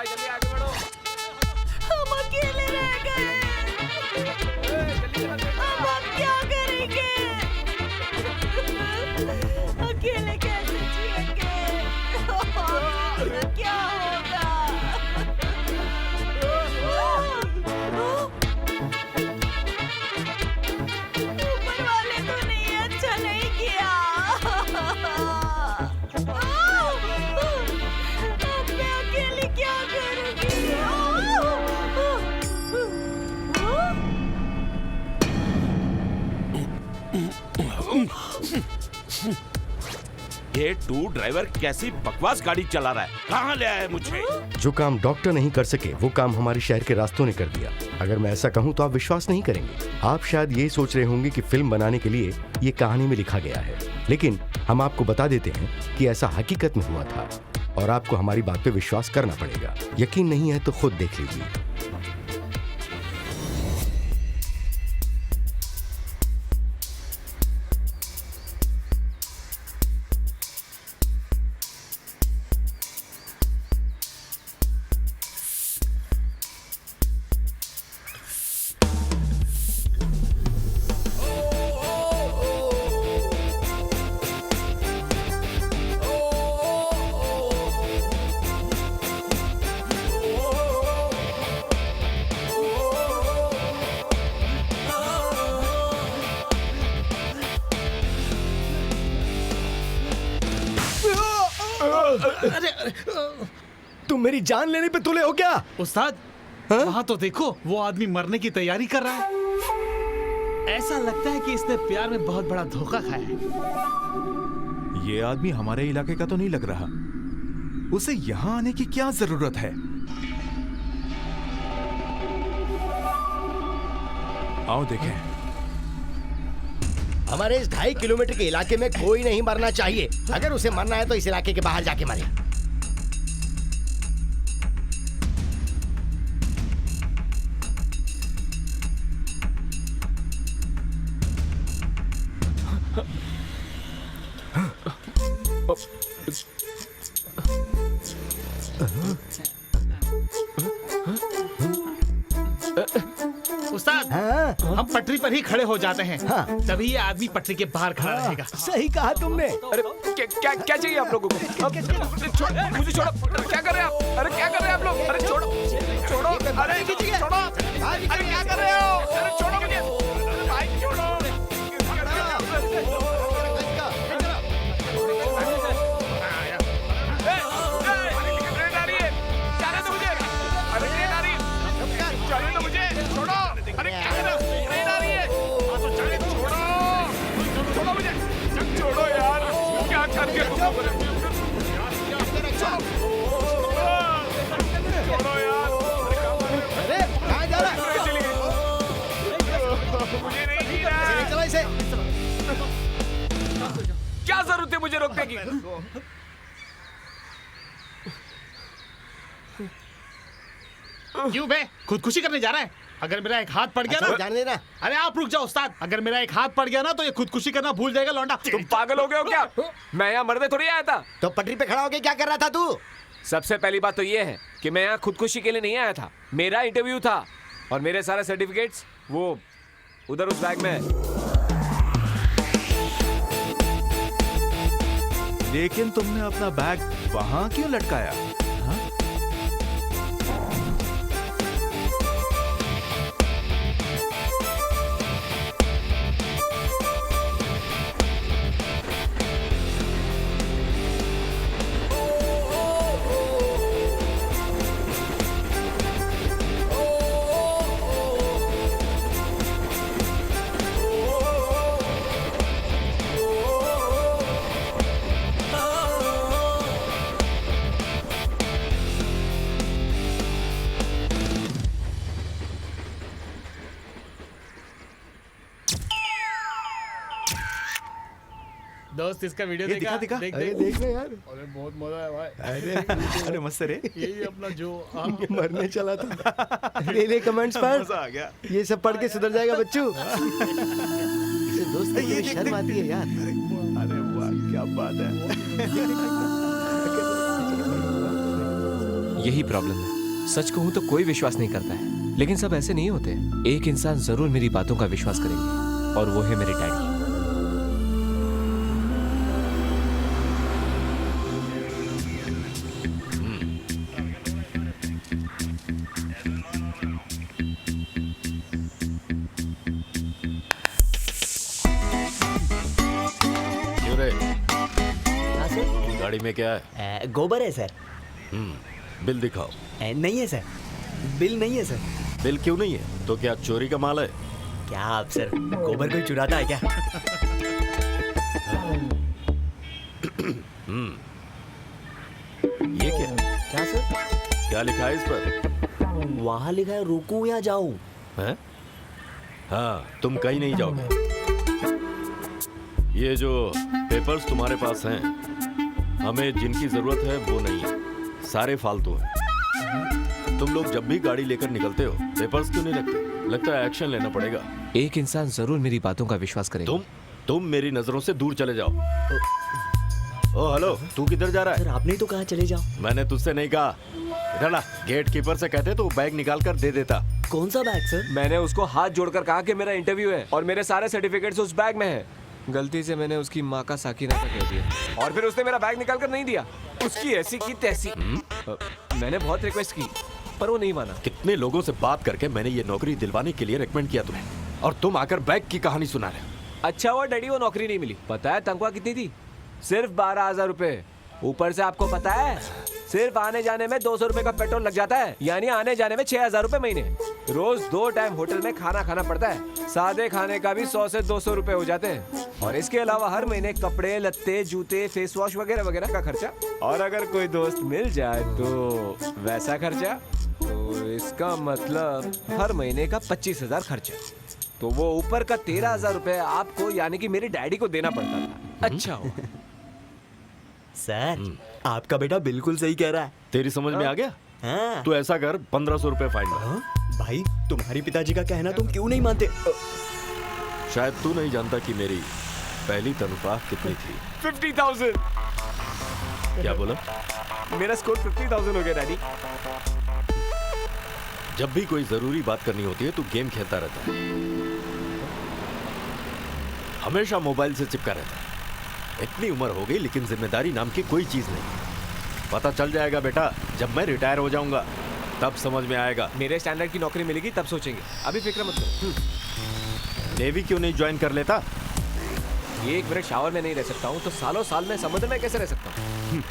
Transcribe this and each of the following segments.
भाई जल्दी आगे बढ़ो। हम अकेले रह गए। अब हम क्या करेंगे? अकेले कैसे जिएंगे? क्या होगा? ऊपर वाले तो नहीं अच्छा नहीं किया। अब मैं अकेले क्या करूंगी? ये टू ड्राइवर कैसी बकवास गाड़ी चला रहा है? कहाँ ले आया है मुझे? जो काम डॉक्टर नहीं कर सके वो काम हमारे शहर के रास्तों ने कर दिया। अगर मैं ऐसा कहूँ तो आप विश्वास नहीं करेंगे। आप शायद यही सोच रहे होंगे कि फिल्म बनाने के लिए ये कहानी में लिखा गया है, लेकिन हम आपको बता देते हैं कि ऐसा हकीकत में हुआ था और आपको हमारी बात पे विश्वास करना पड़ेगा। यकीन नहीं है तो खुद देख लीजिए। तुम मेरी जान लेने पे तुले हो क्या? उस्ताद, वहाँ तो देखो, वो आदमी मरने की तैयारी कर रहा है। ऐसा लगता है कि इसने प्यार में बहुत बड़ा धोखा खाया है। ये आदमी हमारे इलाके का तो नहीं लग रहा। उसे यहाँ आने की क्या जरूरत है? आओ देखें। हमारे इस 2.5 किलोमीटर के इलाके में कोई नहीं मरना चाहिए। अगर उसे मरना है तो इस इलाके के बाहर जाके मरे। उस्ताद, हम पटरी पर ही खड़े हो जाते हैं। तभी ये आदमी पटरी के बाहर खड़ा रहेगा। सही कहा तुमने। अरे क्या क्या चाहिए आप लोगों को? मुझे छोड़ो। क्या कर रहे हैं आप? अरे क्या कर रहे हैं आप लोग? अरे छोड़ो। अरे छोड़ो। अरे क्या कर रहे हो? अरे छोड़ो मुझे। भाई छोड़ो। ट्रेन आ रही है। जाने दो मुझे। अरे ट्रेन आ रही है। जाने दो मुझे। छोड़ो। अरे क्या कर रहे हो? ट्रेन आ रही है। छोड़ो मुझे। छोड़ो यार। क्या कर रहे हो? छोड़ो यार। अरे कहाँ जा रहा है? मुझे नहीं जीना है। चलो इसे। क्या जरूरत है मुझे रोकने की? क्यों बे? खुदकुशी करने जा रहा है? अगर मेरा एक हाथ पड़ गया ना, जाने देना। अरे आप रुक जाओ उस्ताद। अगर मेरा एक हाथ पड़ गया ना तो ये खुदकुशी करना भूल जाएगा लौंडा। तुम पागल हो गए हो क्या? मैं यहाँ मरने थोड़ी आया था। तो पटरी पे खड़ा होके क्या कर रहा था तू? सबसे पहली बात तो ये है कि मैं यहाँ खुदकुशी के लिए नहीं आया था। मेरा इंटरव्यू था और मेरे सारे सर्टिफिकेट्स वो उधर उस बैग में है। लेकिन तुमने अपना बैग वहां क्यों लटकाया? दोस्त इसका वीडियो ये देखा? दिखा। देख अरे देख। देख ले यार। अरे बहुत मजा है भाई। अरे मस्त रे। यही अपना जो मरने चला था। ले कमेंट्स पढ़। मजा आ गया। ये सब पढ़ के सुधर जाएगा बच्चू। इसे दोस्त ये ये देख, शर्म देख। आती है यार। अरे वाह क्या बात है। यही प्रॉब्लम है। सच कहूं तो कोई विश्वास नहीं करता है, लेकिन सब ऐसे नहीं होते। एक इंसान जरूर मेरी बातों का विश्वास करेंगे, और वो है मेरे डैडी। क्यों रे? हाँ सर। गाड़ी में क्या है? गोबर है सर। बिल दिखाओ। नहीं है सर, बिल नहीं है सर। बिल क्यों नहीं है? तो क्या चोरी का माल है? क्या आप सर, गोबर कोई चुराता है क्या? ये क्या है? क्या सर? क्या लिखा है इस पर? वहाँ लिखा है रुकूं या जाऊं। हैं? हाँ, तुम कहीं नहीं जाओगे। ये जो पेपर्स तुम्हारे पास हैं, हमें जिनकी जरूरत है वो नहीं है, सारे फालतू हैं। तुम लोग जब भी गाड़ी लेकर निकलते हो, पेपर्स क्यों नहीं रखते? लगता है एक्शन लेना पड़ेगा। एक इंसान जरूर मेरी बातों का विश्वास करेगा। तुम मेरी नजरों से दूर चले जाओ। ओ हेलो, तू किधर जा रहा है? सर आपने तो कहा चले जाओ। मैंने तुझसे नहीं कहा। इधर ला, गेट कीपर से कहते तो बैग निकाल कर दे देता। कौन सा बैग सर? मैंने उसको हाथ जोड़कर कहा कि मेरा इंटरव्यू है और मेरे सारे सर्टिफिकेट्स उस बैग में हैं। गलती से मैंने उसकी माँ का साकिना का कह दिया, और फिर उसने मेरा बैग निकाल कर नहीं दिया। उसकी ऐसी की तैसी। मैंने बहुत रिक्वेस्ट की, पर वो नहीं माना। कितने लोगों से बात करके मैंने ये नौकरी दिलवाने के लिए रेकमेंड किया तुम्हें, और तुम आकर बैग की कहानी सुना रहे हो। अच्छा हुआ डैडी वो नौकरी नहीं मिली। पता है तनख्वाह कितनी थी? सिर्फ 12,000 रुपए। ऊपर से आपको पता है सिर्फ आने जाने में 200 रुपए का पेट्रोल लग जाता है, यानी आने जाने में 6,000 रुपए महीने। रोज 2 टाइम होटल में खाना खाना पड़ता है। सादे खाने का भी 100 से 200 रुपए हो जाते हैं, और इसके अलावा हर महीने कपड़े लत्ते जूते फेस वॉश वगैरह वगैरह का खर्चा। और अगर कोई दोस्त मिल जाए तो वैसा खर्चा। तो इसका मतलब हर महीने का 25,000 खर्चा। तो वो ऊपर का 13,000 रुपए आपको यानी कि मेरे डैडी को देना पड़ता था। अच्छा हो। सर आपका बेटा बिल्कुल सही कह रहा है। तेरी समझ में आ गया? हाँ। तू ऐसा कर, 1,500 रुपए फाइन ला। हाँ? भाई तुम्हारी पिताजी का कहना तुम क्यों नहीं मानते? शायद तू नहीं जानता कि मेरी पहली तनख्वाह कितनी थी। 50,000। क्या बोला? मेरा स्कोर 50,000 हो गया डैडी। जब भी कोई जरूरी बात करनी होती है तू गेम खेलता रहता है, हमेशा मोबाइल से चिपका रहता है। इतनी उम्र हो गई लेकिन जिम्मेदारी नाम की कोई चीज नहीं। पता चल जाएगा बेटा, जब मैं रिटायर हो जाऊंगा तब समझ में आएगा। मेरे स्टैंडर्ड की नौकरी मिलेगी तब सोचेंगे, अभी फिक्र मत करो। नेवी क्यों नहीं ज्वाइन कर लेता? एक मिनट शावर में नहीं रह सकता हूँ तो सालों साल में समुद्र में कैसे रह सकता हूँ?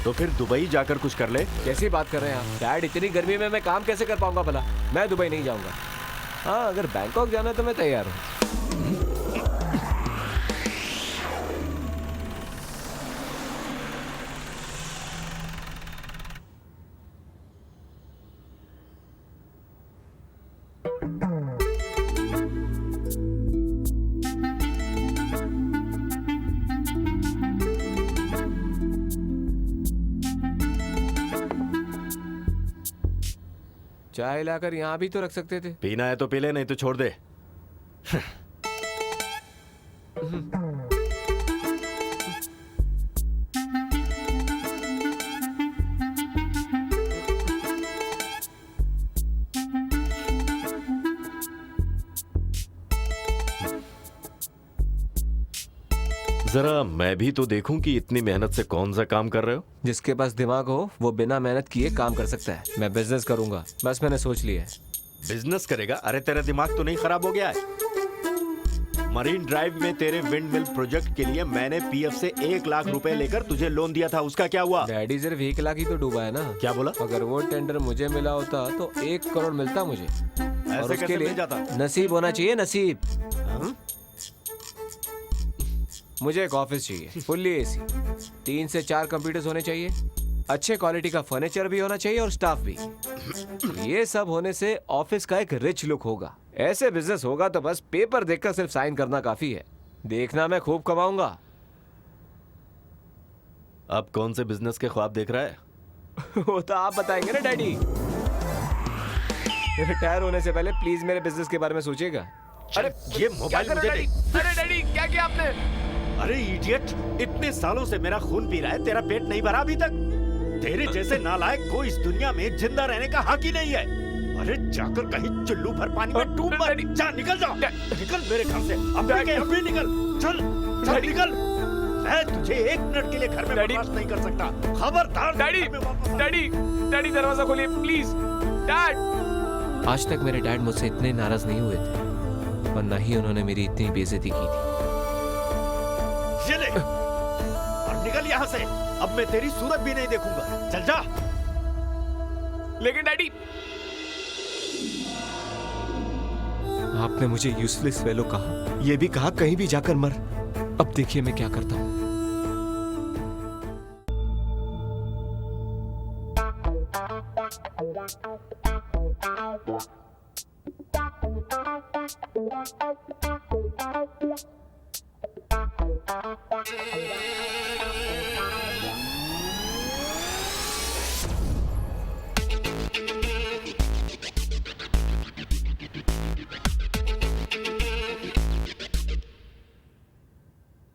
तो फिर दुबई जाकर कुछ कर ले। कैसी बात कर रहे हैं आप डैड? इतनी गर्मी में मैं काम कैसे कर पाऊंगा भला? मैं दुबई नहीं जाऊंगा। हाँ, अगर बैंकॉक जाना है तो मैं तैयार हूँ। चाय लाकर यहाँ भी तो रख सकते थे। पीना है तो पी ले, नहीं तो छोड़ दे। जरा मैं भी तो देखूं कि इतनी मेहनत से कौन सा काम कर रहे हो। जिसके पास दिमाग हो वो बिना मेहनत किए काम कर सकता है। मैं बिजनेस करूंगा, बस मैंने सोच लिया है। बिजनेस करेगा? अरे तेरा दिमाग तो नहीं खराब हो गया है? मरीन ड्राइव में तेरे विंड मिल प्रोजेक्ट के लिए मैंने पीएफ से 1 लाख रुपए लेकर तुझे लोन दिया था, उसका क्या हुआ? डैडी सिर्फ 1 लाख ही तो डूबा है ना। क्या बोला? अगर वो टेंडर मुझे मिला होता तो 1 करोड़ मिलता मुझे। और ऐसे उसके कैसे लिए मिल जाता? नसीब होना चाहिए, नसीब। हाँ? मुझे एक ऑफिस चाहिए, फुल्ली एसी, 3 से 4 कंप्यूटर्स होने चाहिए, अच्छे क्वालिटी का फर्नीचर भी होना चाहिए और स्टाफ भी। ये सब होने से ऑफिस का एक रिच लुक होगा। ऐसे बिजनेस होगा तो बस पेपर देखकर सिर्फ साइन करना काफी है। देखना मैं खूब कमाऊंगा। अब कौन से बिजनेस के ख्वाब देख रहा है? वो तो आप बताएंगे ना डैडी। रिटायर होने से पहले प्लीज मेरे बिजनेस के बारे में सोचिएगा। अरे ये मोबाइल मुझे दे। अरे डैडी क्या किया आपने? अरे इडियट, इतने सालों से मेरा खून पी रहा है, तेरा पेट नहीं भरा अभी तक? तेरे जैसे नालायक को इस दुनिया में जिंदा रहने का हक ही नहीं है। अरे जाकर कहीं चुल्लू भर पानी में डूब मत। जा निकल जाओ, निकल मेरे घर से अभी के अभी निकल। चल चल निकल। मैं तुझे 1 मिनट के लिए घर में बर्दाश्त नहीं कर सकता। खबरदार डैडी, डैडी, डैडी दरवाजा खोलिए प्लीज। डैड। आज तक मेरे डैड मुझसे इतने नाराज नहीं हुए थे और न ही उन्होंने मेरी इतनी बेइज्जती की थी। ये ले और निकल यहाँ से। अब मैं तेरी सूरत भी नहीं देखूंगा। चल जा। लेकिन डैडी, आपने मुझे यूजलेस फेलो कहा, यह भी कहा कहीं भी जाकर मर। अब देखिए मैं क्या करता हूँ।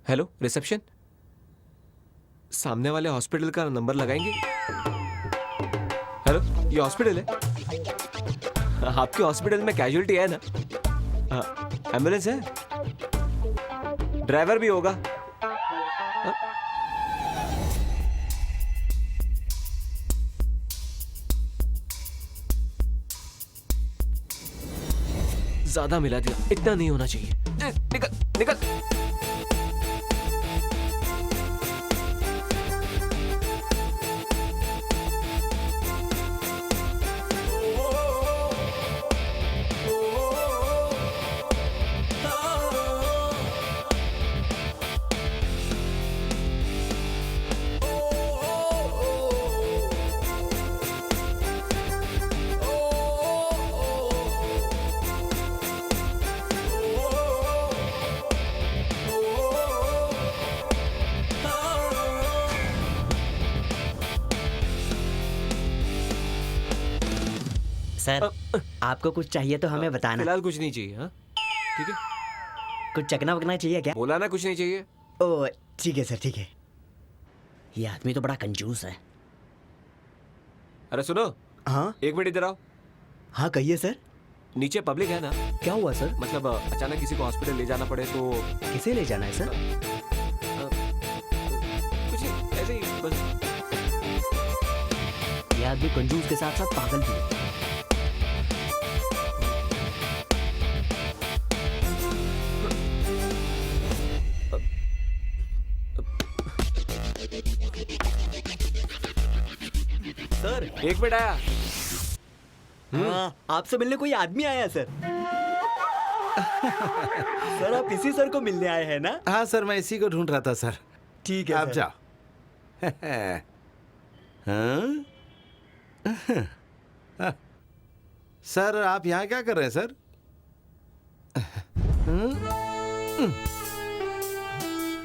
हेलो रिसेप्शन, सामने वाले हॉस्पिटल का नंबर लगाएंगे? हेलो, ये हॉस्पिटल है? आपके हॉस्पिटल में कैजुअलिटी है ना? एम्बुलेंस है? ड्राइवर भी होगा? ज्यादा मिला दिया, इतना नहीं होना चाहिए। निकल निकल। सर आपको कुछ चाहिए तो हमें बताना। फिलहाल कुछ नहीं चाहिए। हाँ ठीक है। कुछ चकना वकना चाहिए क्या? बोला ना कुछ नहीं चाहिए। ओ ठीक है सर, ठीक है। ये आदमी तो बड़ा कंजूस है। अरे सुनो। हाँ 1 मिनट इधर आओ। हाँ कहिए सर। नीचे पब्लिक है ना? क्या हुआ सर? मतलब अचानक किसी को हॉस्पिटल ले जाना पड़े तो? किसे ले जाना है सर? कुछ नहीं, ऐसे ही बस। ये आदमी कंजूस के साथ साथ पागल भी है। सर 1 मिनट आया। हाँ, आपसे मिलने कोई आदमी आया है सर। सर आप इसी सर को मिलने आए हैं ना? हाँ सर, मैं इसी को ढूंढ रहा था सर। ठीक है आप सर। जाओ। हाँ? सर आप यहाँ क्या कर रहे हैं सर?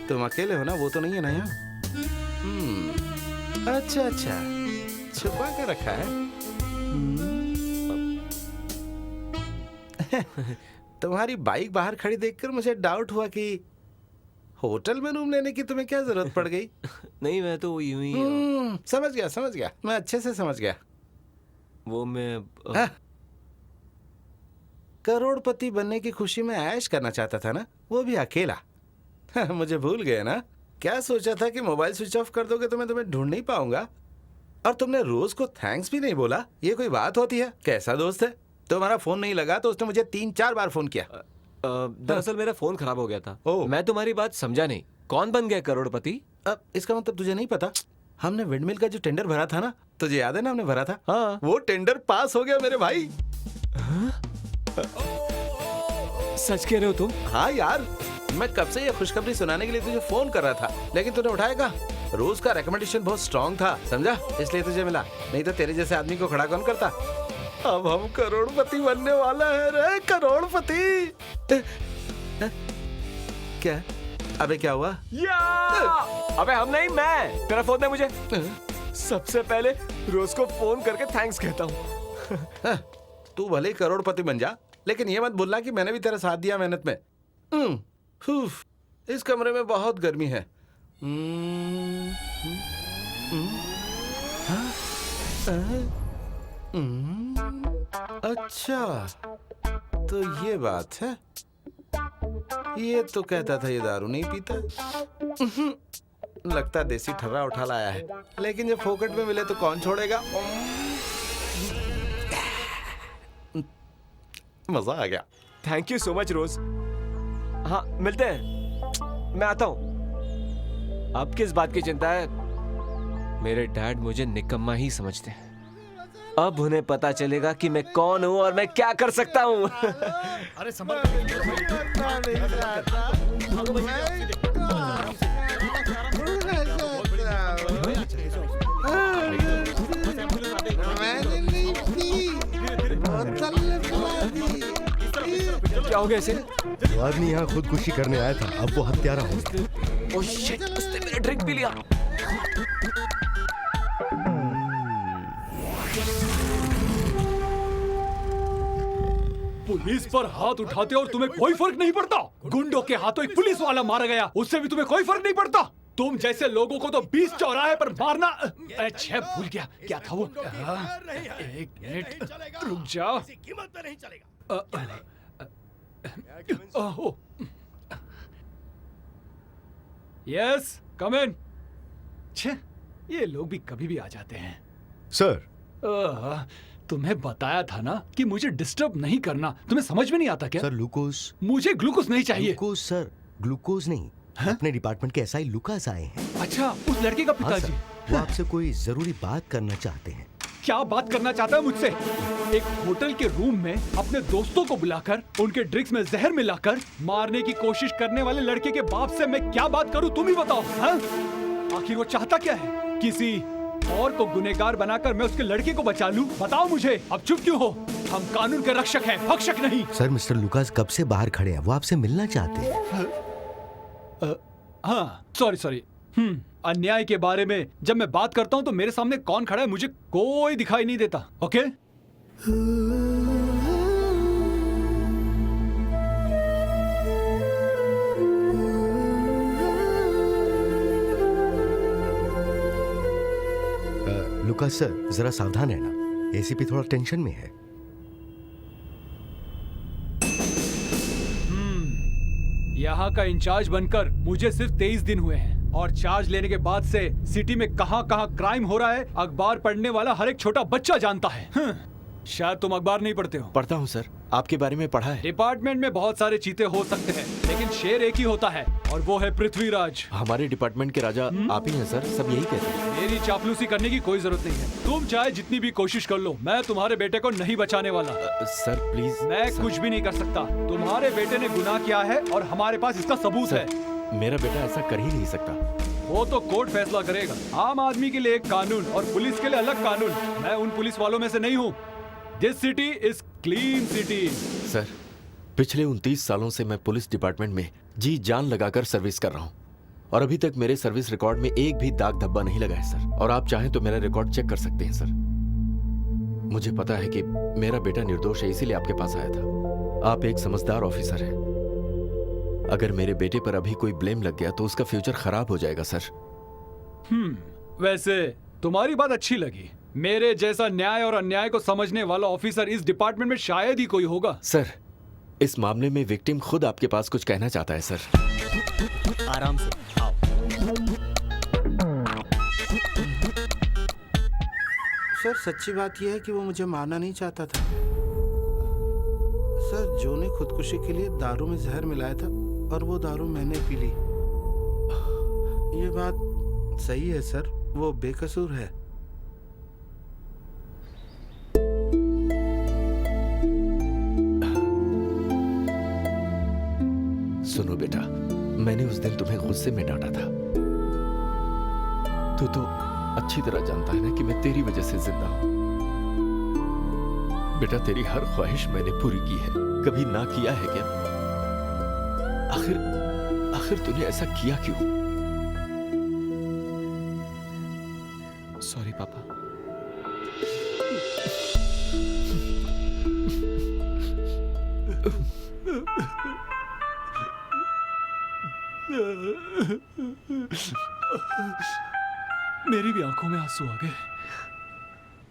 तुम अकेले हो ना? वो तो नहीं है ना यहाँ? अच्छा अच्छा, छुपा के रखा है। तुम्हारी बाइक बाहर खड़ी देखकर मुझे डाउट हुआ कि होटल में रूम लेने की तुम्हें क्या जरूरत पड़ गई। नहीं मैं तो यूं ही समझ गया, मैं अच्छे से समझ गया। वो मैं करोड़पति बनने की खुशी में ऐश करना चाहता था ना, वो भी अकेला। मुझे भूल गए ना? क्या सोचा था कि मोबाइल स्विच ऑफ कर दोगे तो मैं तुम्हें ढूंढ नहीं पाऊंगा? और तुमने रोज को थैंक्स भी नहीं बोला। ये कोई बात होती है? कैसा दोस्त है? तुम्हारा फोन नहीं लगा तो उसने मुझे 3-4 बार फोन किया। दरअसल मेरा फोन खराब हो गया था। मैं तुम्हारी बात समझा नहीं। कौन बन गया करोड़पति? अब इसका मतलब तुझे नहीं पता? हमने विंडमिल का जो टेंडर भरा था ना, तुझे याद है ना? हमने भरा था। हाँ। वो टेंडर पास हो गया मेरे भाई। सच कह रहे हो तुम? हाँ यार, मैं कब से ये खुशखबरी सुनाने के लिए तुझे फोन कर रहा था, लेकिन तूने उठाएगा। रोज का रिकमेंडेशन बहुत स्ट्रांग था, समझा? इसलिए तुझे मिला, नहीं तो तेरे जैसे आदमी को खड़ा कौन करता? अब हम करोड़पति बनने वाला है रे, करोड़पति। क्या? अबे क्या हुआ? अबे हम नहीं, मैं। तेरा फोन दे मुझे। सबसे पहले रोज को फोन करके थैंक्स कहता हूँ। तू भले ही करोड़पति बन जा, लेकिन ये मत भूलना कि मैंने भी तेरा साथ दिया मेहनत में। इस कमरे में बहुत गर्मी है। हाँ? अच्छा, तो ये बात है। ये तो कहता था ये दारू नहीं पीता। लगता देसी ठर्रा उठा लाया है, लेकिन जब फोकट में मिले तो कौन छोड़ेगा। मजा आ गया। थैंक यू सो मच रोज। हाँ मिलते हैं, मैं आता हूँ। अब किस बात की चिंता है? मेरे डैड मुझे निकम्मा ही समझते हैं। अब उन्हें पता चलेगा कि मैं कौन हूँ और मैं क्या कर सकता हूँ। अरे संभल। क्या हो गया इसे? जो आदमी यहाँ खुदकुशी करने आया था अब वो हत्यारा हो गया। ओह शिट, उसने मेरा ड्रिंक पी लिया। पुलिस पर हाथ उठाते और तुम्हें कोई फर्क नहीं पड़ता। गुंडों के हाथों एक पुलिस वाला मारा गया, उससे भी तुम्हें कोई फर्क नहीं पड़ता। तुम जैसे लोगों को तो 20 चौराहे पर मारना। अच्छा भूल गया क्या था वो। एक मिनट रुक जाओ। यस कम इन। छे, ये लोग भी कभी भी आ जाते हैं। सर, तुम्हें बताया था ना कि मुझे डिस्टर्ब नहीं करना। तुम्हें समझ में नहीं आता क्या? Sir glucose. मुझे ग्लूकोज नहीं चाहिए। ग्लूकोज सर, ग्लूकोज नहीं। अपने डिपार्टमेंट के एसआई लुकास आए हैं। अच्छा, उस लड़के का हाँ पिताजी। सर, वो आपसे कोई जरूरी बात करना चाहते हैं। क्या बात करना चाहता है मुझसे? एक होटल के रूम में अपने दोस्तों को बुलाकर उनके ड्रिंक्स में जहर मिलाकर मारने की कोशिश करने वाले लड़के के बाप से मैं क्या बात करूं, तुम ही बताओ। हाँ? आखिर वो चाहता क्या है? किसी और को गुनहगार बनाकर मैं उसके लड़के को बचा लूं? बताओ मुझे। अब चुप क्यों हो? हम कानून के रक्षक हैं, भक्षक नहीं। सर, मिस्टर लुकास कब से बाहर खड़े हैं, वो आपसे मिलना चाहते हैं। हाँ सॉरी। अन्याय के बारे में जब मैं बात करता हूँ तो मेरे सामने कौन खड़ा है मुझे कोई दिखाई नहीं देता। ओके? लुकास सर, जरा सावधान रहना। एसीपी थोड़ा टेंशन में है। यहाँ का इंचार्ज बनकर मुझे सिर्फ 23 दिन हुए हैं और चार्ज लेने के बाद से सिटी में कहाँ क्राइम हो रहा है अखबार पढ़ने वाला हर एक छोटा बच्चा जानता है। शायद तुम अखबार नहीं पढ़ते हो। पढ़ता हूँ सर, आपके बारे में पढ़ा है। डिपार्टमेंट में बहुत सारे चीते हो सकते हैं लेकिन शेर एक ही होता है और वो है पृथ्वीराज। हमारे डिपार्टमेंट के राजा आप ही हैं सर, सब यही कहते हैं। मेरी चापलूसी करने की कोई जरूरत नहीं है। तुम चाहे जितनी भी कोशिश कर लो, मैं तुम्हारे बेटे को नहीं बचाने वाला। Sir please. मैं कुछ भी नहीं कर सकता। तुम्हारे बेटे ने गुनाह किया है और हमारे पास इसका सबूत है। मेरा बेटा ऐसा कर ही नहीं सकता। वो तो कोर्ट फैसला करेगा। आम आदमी के लिए एक कानून और पुलिस के लिए अलग कानून। मैं उन पुलिस वालों में से नहीं हूँ। This city is clean city। Sir, पिछले 29 सालों से मैं पुलिस डिपार्टमेंट में जी जान लगाकर सर्विस कर रहा हूँ और अभी तक मेरे सर्विस रिकॉर्ड में एक भी दाग धब्बा नहीं लगा है सर। और आप चाहें तो मेरा रिकॉर्ड चेक कर सकते हैं सर। मुझे पता है कि मेरा बेटा निर्दोष है, इसीलिए आपके पास आया था। आप एक समझदार ऑफिसर हैं। अगर मेरे बेटे पर अभी कोई ब्लेम लग गया तो उसका फ्यूचर खराब हो जाएगा सर। वैसे तुम्हारी बात अच्छी लगी। मेरे जैसा न्याय और अन्याय को समझने वाला ऑफिसर इस डिपार्टमेंट में शायद ही कोई होगा। सर, इस मामले में विक्टिम खुद आपके पास कुछ कहना चाहता है सर। आराम से आओ। सर, सच्ची बात यह है कि वो मुझे मारना नहीं चाहता था। सर, जो ने खुदकुशी के लिए दारू में जहर मिलाया था और वो दारू मैंने पी ली। ये बात सही है सर, वो बेकसूर है। सुनो बेटा, मैंने उस दिन तुम्हें गुस्से में डांटा था। तू तो अच्छी तरह जानता है ना कि मैं तेरी वजह से जिंदा हूं। बेटा, तेरी हर ख्वाहिश मैंने पूरी की है, कभी ना किया है क्या? आखिर तूने ऐसा किया क्यों? सॉरी पापा। मेरी भी आंखों में आंसू आ गए।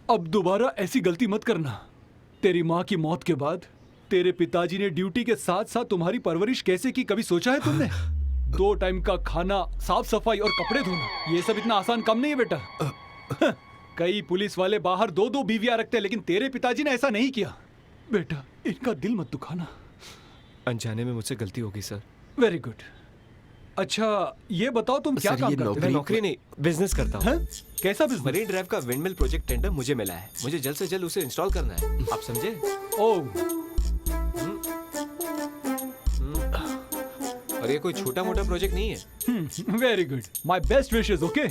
अब दोबारा ऐसी गलती मत करना। तेरी माँ की मौत के बाद तेरे पिताजी ने ड्यूटी के साथ साथ तुम्हारी परवरिश कैसे की, कभी सोचा है तुमने? 2 टाइम का खाना, साफ सफाई और कपड़े धोना, ये सब इतना आसान काम नहीं है बेटा। कई पुलिस वाले बाहर 2-2 बीवियां रखते हैं, लेकिन तेरे पिताजी ने ऐसा नहीं किया। बेटा, इनका दिल मत दुखाना। अनजाने में मुझसे गलती हो गई सर। Very good. अच्छा ये बताओ तुम क्या काम करते हो? मैं नौकरी नहीं, बिजनेस करता हूँ। कैसा बिजनेस? मरीन ड्राइव का विंडमिल प्रोजेक्ट टेंडर मुझे मिला है। मुझे जल्द से जल्द उसे इंस्टॉल करना है, आप समझे? ओह, और ये कोई छोटा मोटा प्रोजेक्ट नहीं है। Very good, my best wishes. Okay,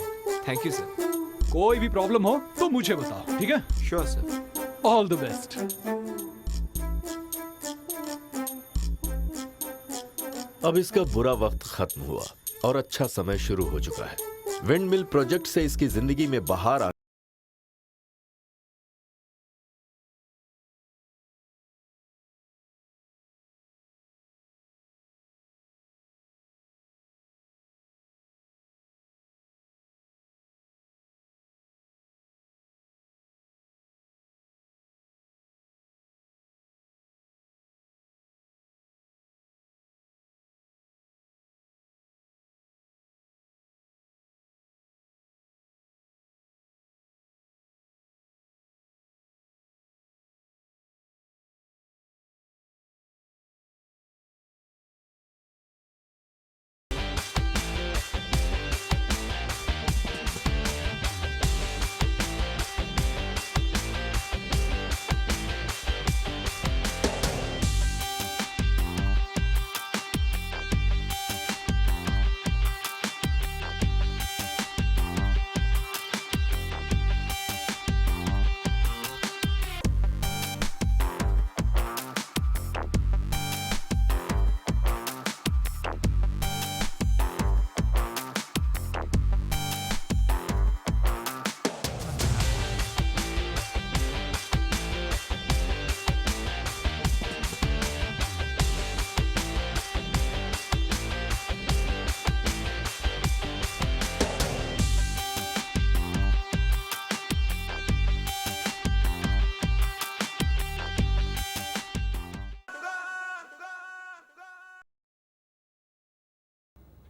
thank you sir. कोई भी प्रॉब्लम हो तो मुझे बताओ, ठीक है? Sure sir. All the best. अब इसका बुरा वक्त खत्म हुआ और अच्छा समय शुरू हो चुका है। विंडमिल प्रोजेक्ट से इसकी जिंदगी में बहार आ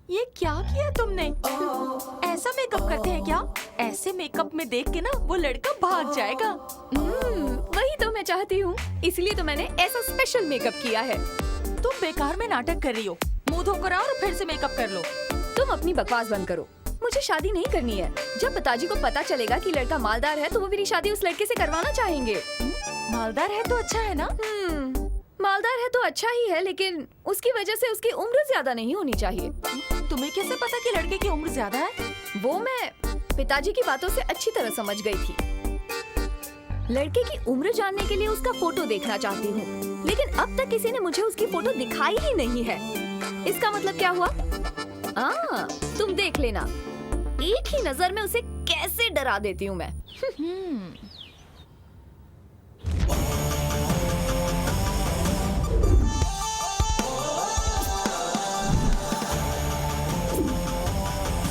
ये क्या किया तुमने? ऐसा मेकअप करते हैं क्या? ऐसे मेकअप में देख के ना वो लड़का भाग जाएगा। वही तो मैं चाहती हूँ, इसलिए तो मैंने ऐसा स्पेशल मेकअप किया है। तुम बेकार में नाटक कर रही हो। मुंह धोकर आओ और फिर से मेकअप कर लो। तुम अपनी बकवास बंद करो। मुझे शादी नहीं करनी है। जब पिताजी को पता चलेगा कि लड़का मालदार है तो वो मेरी शादी उस लड़के से करवाना चाहेंगे। मालदार है तो अच्छा है ना? मालदार है तो अच्छा ही है, लेकिन उसकी वजह से उसकी उम्र ज्यादा नहीं होनी चाहिए। तुम्हें कैसे पता कि लड़के की उम्र ज्यादा है? वो मैं पिताजी की बातों से अच्छी तरह समझ गई थी। लड़के की उम्र जानने के लिए उसका फोटो देखना चाहती हूँ, लेकिन अब तक किसी ने मुझे उसकी फोटो दिखाई ही नहीं है। इसका मतलब क्या हुआ? तुम देख लेना, एक ही नजर में उसे कैसे डरा देती हूँ मैं।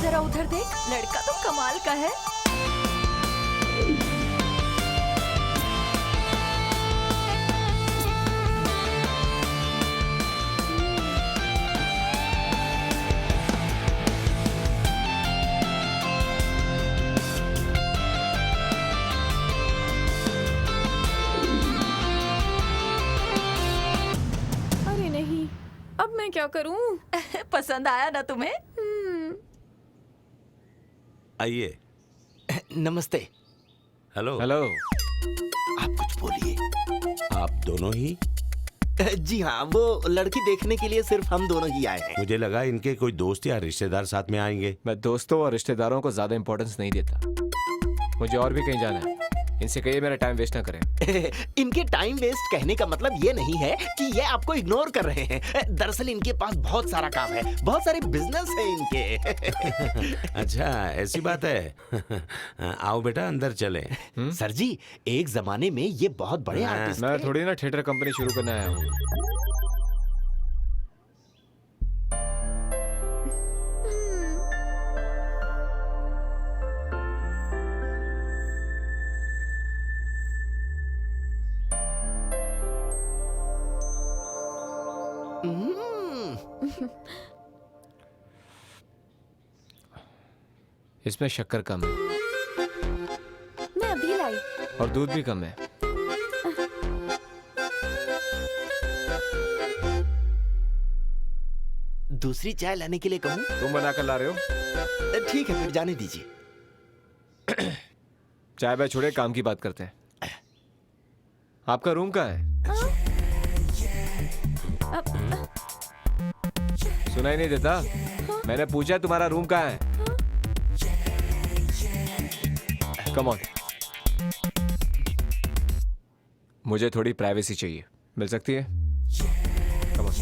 जरा उधर देख, लड़का तो कमाल का है। अरे नहीं, अब मैं क्या करूं? पसंद आया ना तुम्हें? आइए। नमस्ते। हेलो। हेलो। आप कुछ बोलिए। आप दोनों ही? जी हाँ, वो लड़की देखने के लिए सिर्फ हम दोनों ही आए हैं। मुझे लगा इनके कोई दोस्त या रिश्तेदार साथ में आएंगे। मैं दोस्तों और रिश्तेदारों को ज्यादा इंपॉर्टेंस नहीं देता। मुझे और भी कहीं जाना है। इनसे कहिए मेरा टाइम वेस्ट ना करें। इनके टाइम वेस्ट कहने का मतलब ये नहीं है कि ये आपको इग्नोर कर रहे हैं। दरअसल इनके पास बहुत सारा काम है, बहुत सारे बिजनेस है इनके। अच्छा, ऐसी बात है। आओ बेटा, अंदर चले। सर जी, एक जमाने में ये बहुत बड़े आर्टिस्ट मैं थोड़ी ना थिएटर कंपनी शुरू करने आया हूँ। इसमें शक्कर कम है मैं अभी लाई। और दूध भी कम है। दूसरी चाय लाने के लिए कहूँ? तुम बना कर ला रहे हो? ठीक है, फिर जाने दीजिए। चाय बाय छोड़े, काम की बात करते हैं। आपका रूम कहाँ है? सुनाई नहीं देता? मैंने पूछा तुम्हारा रूम कहाँ है? कम ऑन, मुझे थोड़ी प्राइवेसी चाहिए, मिल सकती है? Come on.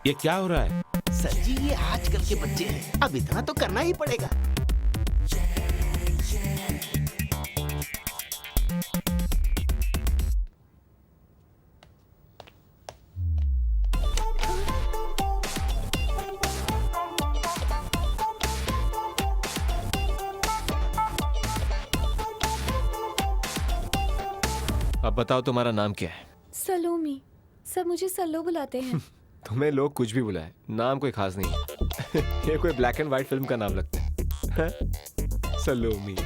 ये क्या हो रहा है? सर जी, ये आजकल के बच्चे हैं, अब इतना तो करना ही पड़ेगा। अब बताओ तुम्हारा नाम क्या है? सलोमी। सब मुझे सल्लो बुलाते हैं। तुम्हें लोग कुछ भी बुलाए, नाम कोई खास नहीं है। ये कोई ब्लैक एंड व्हाइट फिल्म का नाम लगता है। सलोमी।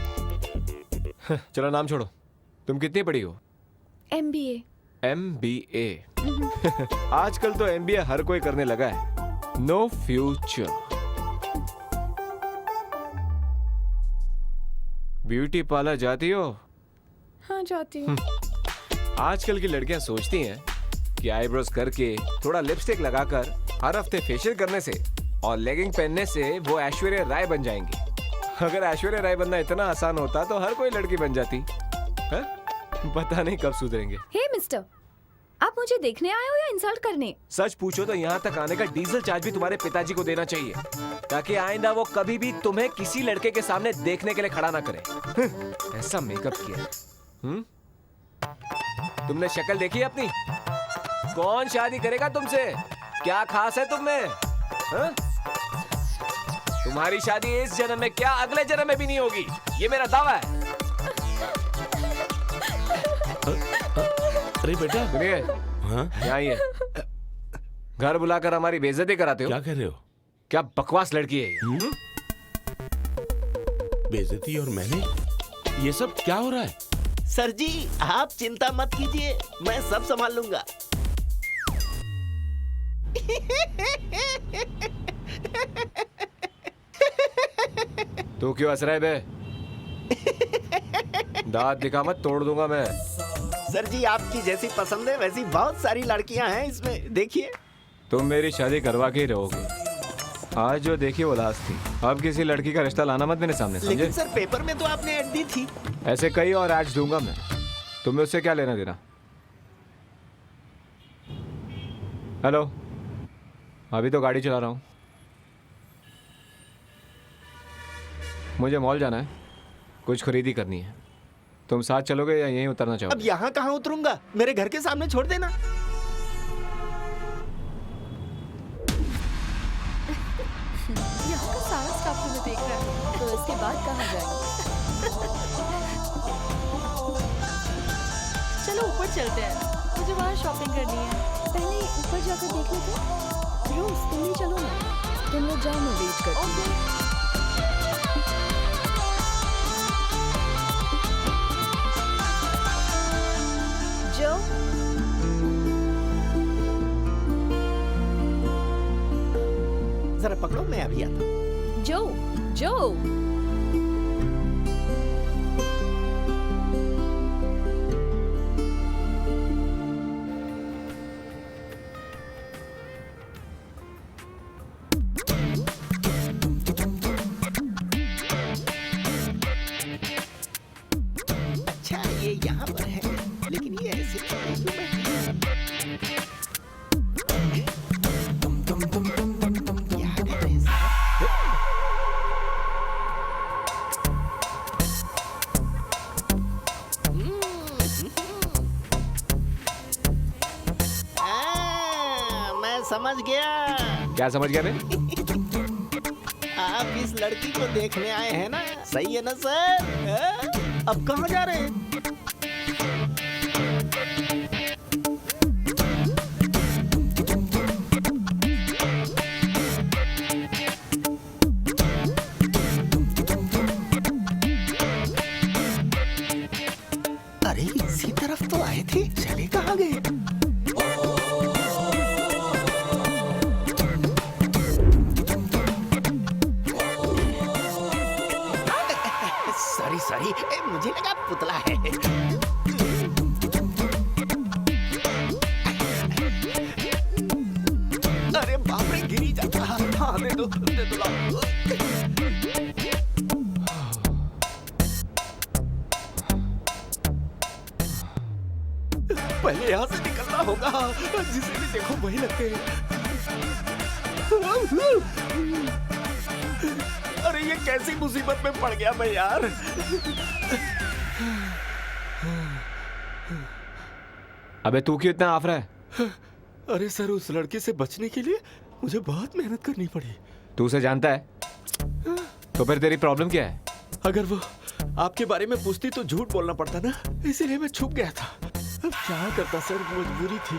चलो नाम छोड़ो, तुम कितनी पढ़ी हो? MBA। MBA। आजकल तो MBA हर कोई करने लगा है। No future. ब्यूटी पार्लर जाती हो? हाँ, जाती हूँ। आजकल की लड़कियां सोचती हैं कि आईब्रोज करके, थोड़ा लिपस्टिक लगाकर, हर हफ्ते फेशियल करने से और लेगिंग पहनने से वो ऐश्वर्या राय बन जाएंगी। अगर ऐश्वर्या राय बनना इतना आसान होता तो हर कोई लड़की बन जाती है? पता नहीं कब सुधरेंगे। हे मिस्टर, आप मुझे देखने आए हो या इंसल्ट करने? सच पूछो तो यहाँ तक आने का डीजल चार्ज भी तुम्हारे पिताजी को देना चाहिए, ताकि आइंदा वो कभी भी तुम्हें किसी लड़के के सामने देखने के लिए खड़ा ना करे। ऐसा मेकअप किया। तुमने शक्ल देखी अपनी? कौन शादी करेगा तुमसे? क्या खास है तुम में? हाँ? तुम्हारी शादी इस जन्म में क्या अगले जन्म में भी नहीं होगी, ये मेरा दावा है। अरे बेटा, सुनिए, यहाँ आइए। घर बुलाकर हमारी बेइज्जती कराते हो। क्या कर रहे हो? क्या बकवास लड़की है ये? बेइज्जती? और मैंने? ये सब क्या हो रहा है? सर जी, आप चिंता मत कीजिए, मैं सब संभाल लूंगा। तू क्यों हंस रहा है बे? दांत दिखा मत, तोड़ दूंगा मैं। सर जी, आपकी जैसी पसंद है वैसी बहुत सारी लड़कियां हैं इसमें, देखिए। तुम मेरी शादी करवा के ही रहोगे। आज जो देखी वो लास्ट थी, अब किसी लड़की का रिश्ता लाना मत मेरे सामने, समझे? लेकिन सर, पेपर में तो आपने ऐड दी थी। ऐसे कई और एड्स दूंगा मैं, तुम्हें उससे क्या लेना देना? हेलो, अभी तो गाड़ी चला रहा हूँ, मुझे मॉल जाना है, कुछ खरीदी करनी है। तुम साथ चलोगे या यहीं उतरना चाहोगे? अब यहाँ कहाँ उतरूंगा, मेरे घर के सामने छोड़ देना। यहाँ का सारा स्टाफ तुम्हें देख रहा है। तो इसके बाद कहाँ जाएंगे? चलो ऊपर चलते हैं, मुझे वहाँ शॉपिंग करनी है। पहले ऊपर जाकर देख लेते। रोज तुम भी चलो ना, तुम लोग जाओ, मैं वेट करती हूँ। जो जरा पकड़ो, मैं अभी आता हूँ। जो जो अच्छा, ये यहाँ पर है, लेकिन ये ऐसे क्यों बैठी है? क्या कर रहे हैं साहब? मैं समझ गया। क्या समझ गया बे? आप इस लड़की को देखने आए हैं ना, सही है ना सर? अब कहाँ जा रहे हैं? इसी तरफ तो आए थे, चले कहाँ गए? सॉरी, मुझे लगा पुतला है। अरे बाप रे, गिरी जाता। हाँ, दे दो लाओ। पहले यहाँ से निकलना होगा, जिसे भी देखो वही लगते हैं। अरे ये कैसी मुसीबत में पड़ गया मैं यार। अबे तू क्यों इतना आफरा है? अरे सर, उस लड़के से बचने के लिए मुझे बहुत मेहनत करनी पड़ी। तू उसे जानता है? तो फिर तेरी प्रॉब्लम क्या है? अगर वो आपके बारे में पूछती तो झूठ बोलना पड़ता ना, इसीलिए मैं छुप गया था। अब क्या करता सर, मजबूरी थी।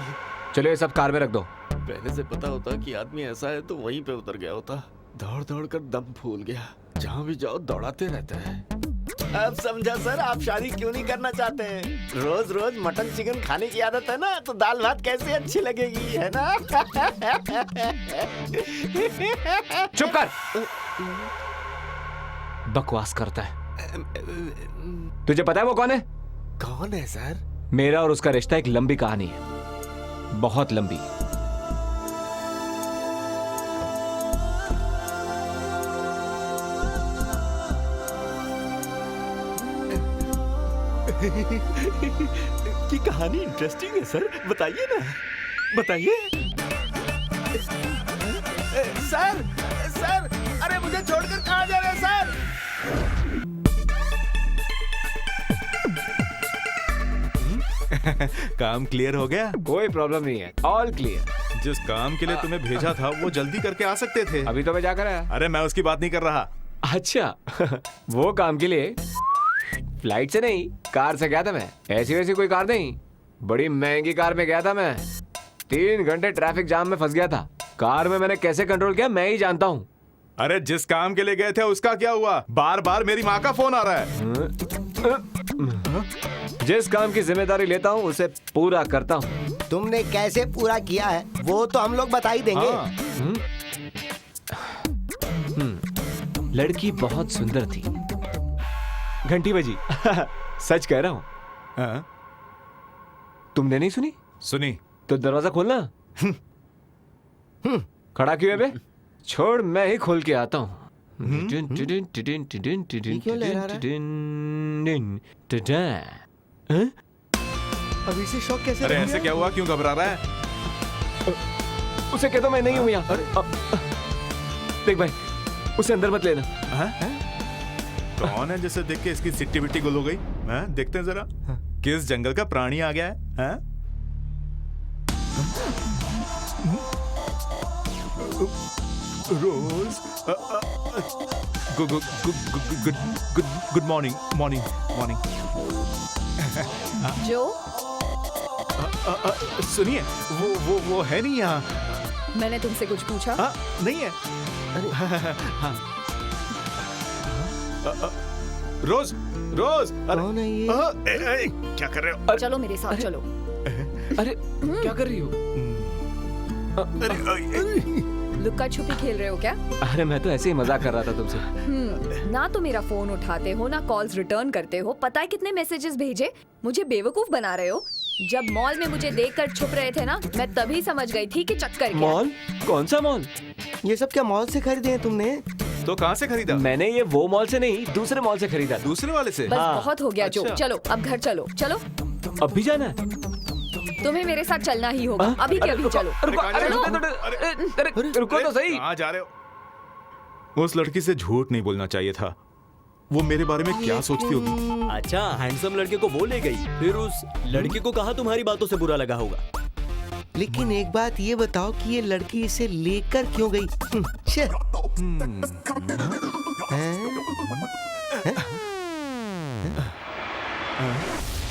चलो ये सब कार में रख दो। पहले से पता होता कि आदमी ऐसा है तो वहीं पे उतर गया होता। दौड़ दौड़ कर दम फूल गया। जहाँ भी जाओ दौड़ाते रहते हैं। अब समझा सर, आप शादी क्यों नहीं करना चाहते हैं? रोज रोज मटन चिकन खाने की आदत है ना, तो दाल भात कैसे अच्छी लगेगी, है ना? चुप कर। बकवास करता है। तुझे पता है वो कौन है? कौन है सर? मेरा और उसका रिश्ता एक लंबी कहानी है, बहुत लंबी। की कहानी इंटरेस्टिंग है सर, बताइए ना, बताइए। सर, अरे मुझे छोड़कर कहाँ जा रहे हैं सर? काम क्लियर हो गया? कोई प्रॉब्लम नहीं है, ऑल क्लियर। जिस काम के लिए तुम्हें भेजा था वो जल्दी करके आ सकते थे। अभी तो मैं जाकर आया। अरे मैं उसकी बात नहीं कर रहा। अच्छा वो काम के लिए फ्लाइट से नहीं, कार से गया था मैं। ऐसी वैसी कोई कार नहीं, बड़ी महंगी कार में गया था मैं। 3 घंटे ट्रैफिक जाम में फंस गया था। कार में मैंने कैसे कंट्रोल किया मैं ही जानता हूँ। अरे जिस काम के लिए गए थे उसका क्या हुआ? बार बार मेरी माँ का फोन आ रहा है। जिस काम की जिम्मेदारी लेता हूँ उसे पूरा करता हूँ। तुमने कैसे पूरा किया है वो तो हम लोग बता ही देंगे। लड़की बहुत सुंदर थी। घंटी बजी। सच कह रहा हूँ। तुमने नहीं सुनी? सुनी। तो दरवाजा खोलना। खड़ा क्यों है बे? छोड़, मैं ही खोल के आता हूँ। अभी से शौक कैसे? अरे ऐसे क्या हुआ, क्यों घबरा रहा है? उसे कह दो मैं नहीं हूँ यहाँ। देख भाई, उसे अंदर मत लेना। कौन है जिसे देख के इसकी सिट्टी बिट्टी गुल हो गई? देखते हैं जरा किस जंगल का प्राणी आ गया है। रोज, गुड मॉर्निंग। जो सुनिए, वो है नहीं यहाँ। मैंने तुमसे कुछ पूछा? नहीं है। रोज, कौन है ये? क्या कर रहे हो? चलो मेरे साथ चलो। अरे क्या कर रही हो? लुक्का छुपी खेल रहे हो क्या? अरे मैं तो ऐसे ही मजाक कर रहा था तुमसे। ना तो मेरा फोन उठाते हो, ना कॉल्स रिटर्न करते हो। पता है कितने मैसेजेस भेजे? मुझे बेवकूफ बना रहे हो। जब मॉल में मुझे देखकर छुप रहे थे ना, मैं तभी समझ गई थी कि चक्कर क्या। मॉल? कौन सा मॉल? ये सब क्या मॉल से खरीदे हैं तुमने? तो कहाँ से खरीदा? मैंने ये वो मॉल से नहीं, दूसरे मॉल से खरीदा। दूसरे वाले से? बस बहुत हो गया जो। चलो अब घर चलो। अब भी जाना है? तुम्हें मेरे साथ चलना ही होगा। अभी के अभी चलो। रुको तो सही। कहाँ जा रहे हो? उस लड़की से झूठ नहीं बोलना चाहिए था। वो मेरे बारे में क्या सोचती होगी? अच्छा, हैंडसम लड़के को वो ले गई, फिर उस लड़के को कहा तुम्हारी बातों से बुरा लगा होगा। लेकिन एक बात ये बताओ कि ये लड़की इसे लेकर क्यों गई?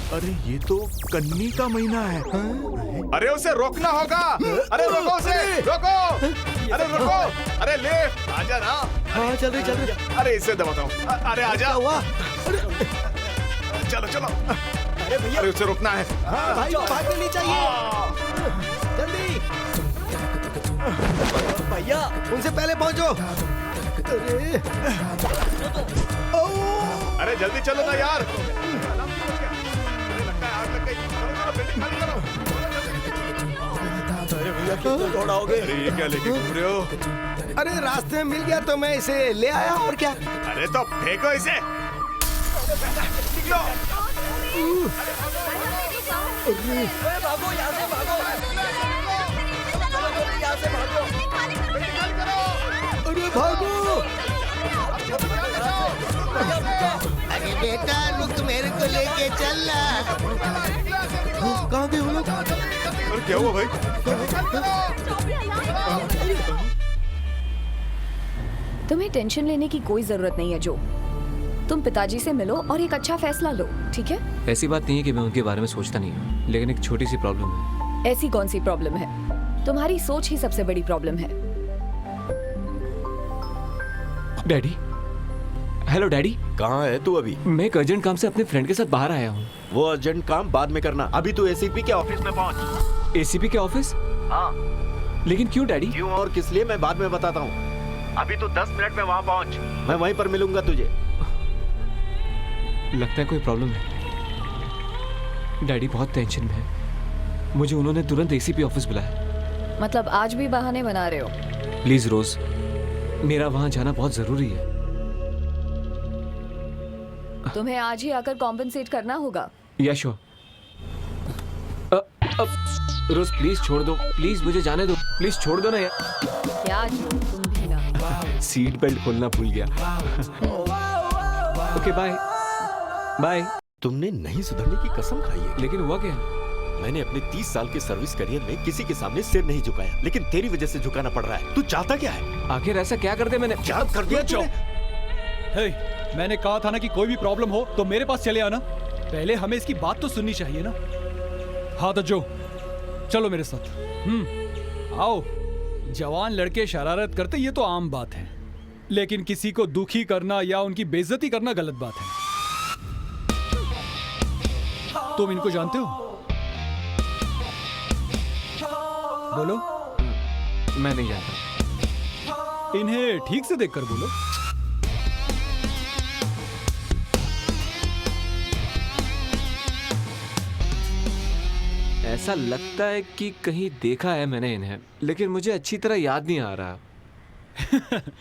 अरे ये तो कन्नी का महीना है। अरे उसे रोकना होगा। अरे रोको उसे, रोको। अरे रोको, अरे ले आजा ना। हाँ चल रही। अरे इसे दबाता हूँ। अरे आजा। हुआ? चलो। अरे अरे उसे रोकना है। भाई को भागने नहीं चाहिए, जल्दी भैया, उनसे पहले पहुंचो। अरे जल्दी चलो ना यार। अरे लगता है आग लग गई। चलो चलो बिल्डिंग खाली करो। अरे भैया कितना दौड़ाओगे? अरे ये क्या लेके घूम रहे हो? अरे रास्ते में मिल गया तो मैं इसे ले आया, और क्या। अरे तो फेंको इसे। निकलो। भागो यहाँ से, भागो यहाँ से, भागो। अरे भागो। अरे बेटा रुक, मेरे को लेके चल। कहाँ गए वो लोग? अरे क्या हुआ भाई? तुम्हें टेंशन लेने की कोई जरूरत नहीं है जो। तुम पिताजी से मिलो और एक अच्छा फैसला लो, ठीक है? ऐसी बात नहीं है कि मैं उनके बारे में सोचता नहीं हूँ, लेकिन एक छोटी सी प्रॉब्लम है। ऐसी कौन सी प्रॉब्लम है? तुम्हारी सोच ही सबसे बड़ी प्रॉब्लम है। Daddy, hello daddy. कहाँ है तू अभी? मैं एक अर्जेंट काम से अपने फ्रेंड के साथ बाहर आया हूँ। वो अर्जेंट काम बाद में करना, अभी तू एसीपी के ऑफिस में पहुँच। एसीपी के ऑफिस? हाँ। लेकिन क्यों डैडी? क्यों और किस लिए मैं बाद में बताता हूँ। अभी तू 10 मिनट में वहाँ पहुँच, मैं वहीं पर मिलूंगा तुझे। लगता है कोई प्रॉब्लम है। डैडी बहुत टेंशन में है। मुझे उन्होंने तुरंत एसीपी ऑफिस बुलाया। मतलब आज भी बहाने बना रहे हो? प्लीज रोज, मेरा वहां जाना बहुत जरूरी है। तुम्हें आज ही आकर कॉम्पेंसेट करना होगा। यशो, रोज प्लीज छोड़ दो, प्लीज मुझे जाने दो, प्लीज छोड़ दो ना यार। क्या तुम भी ना। सीट बेल्ट खोलना भूल गया। Okay bye bye. तुमने नहीं सुधरने की कसम खाई है। लेकिन हुआ क्या? मैंने अपने 30 साल के सर्विस करियर में किसी के सामने सिर नहीं झुकाया, लेकिन तेरी वजह से झुकाना पड़ रहा है। तू चाहता क्या है? आखिर ऐसा क्या कर दे मैंने? क्या कर दिया तूने? हे, मैंने कहा था ना कि कोई भी प्रॉब्लम हो तो मेरे पास चले आना। पहले हमें इसकी बात तो सुननी चाहिए ना। हाँ तो जो, चलो मेरे साथ। आओ। जवान लड़के शरारत करते ये तो आम बात है, लेकिन किसी को दुखी करना या उनकी बेइज्जती करना गलत बात है। तुम इनको जानते हो? बोलो। मैं नहीं जानता। इन्हें ठीक से देखकर बोलो। ऐसा लगता है कि कहीं देखा है मैंने इन्हें, लेकिन मुझे अच्छी तरह याद नहीं आ रहा।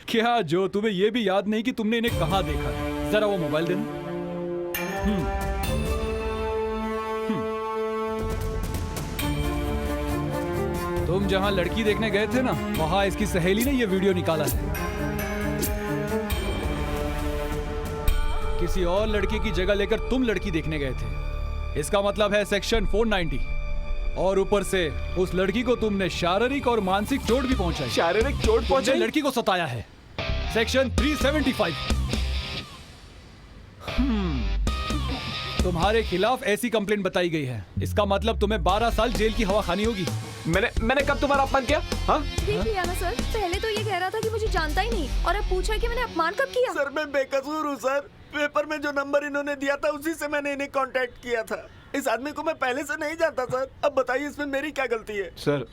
क्या जो, तुम्हें यह भी याद नहीं कि तुमने इन्हें कहाँ देखा? जरा वो मोबाइल देना। तुम जहां लड़की देखने गए थे ना, वहां इसकी सहेली ने ये वीडियो निकाला है। किसी और लड़की की जगह लेकर तुम लड़की देखने गए थे। इसका मतलब है सेक्शन 490। और ऊपर से उस लड़की को तुमने शारीरिक और मानसिक चोट भी पहुंचाई। शारीरिक चोट पहुंचाई? लड़की को सताया है। सेक्शन 375। तुम्हारे खिलाफ ऐसी कंप्लेंट बताई गई है। इसका मतलब तुम्हें 12 साल जेल की हवा खानी होगी। मैंने कब तुम्हारा अपमान किया? हाँ? ठीक किया ना सर। पहले तो ये कह रहा था कि मुझे जानता ही नहीं, और अब पूछ रहा है कि मैंने अपमान कब किया। सर मैं बेकसूर हूँ सर। पेपर में जो नंबर इन्होंने दिया था उसी से मैंने इन्हें कांटेक्ट किया था। इस आदमी को मैं पहले से नहीं जानता सर। अब बताइए इसमें मेरी क्या गलती है? सर,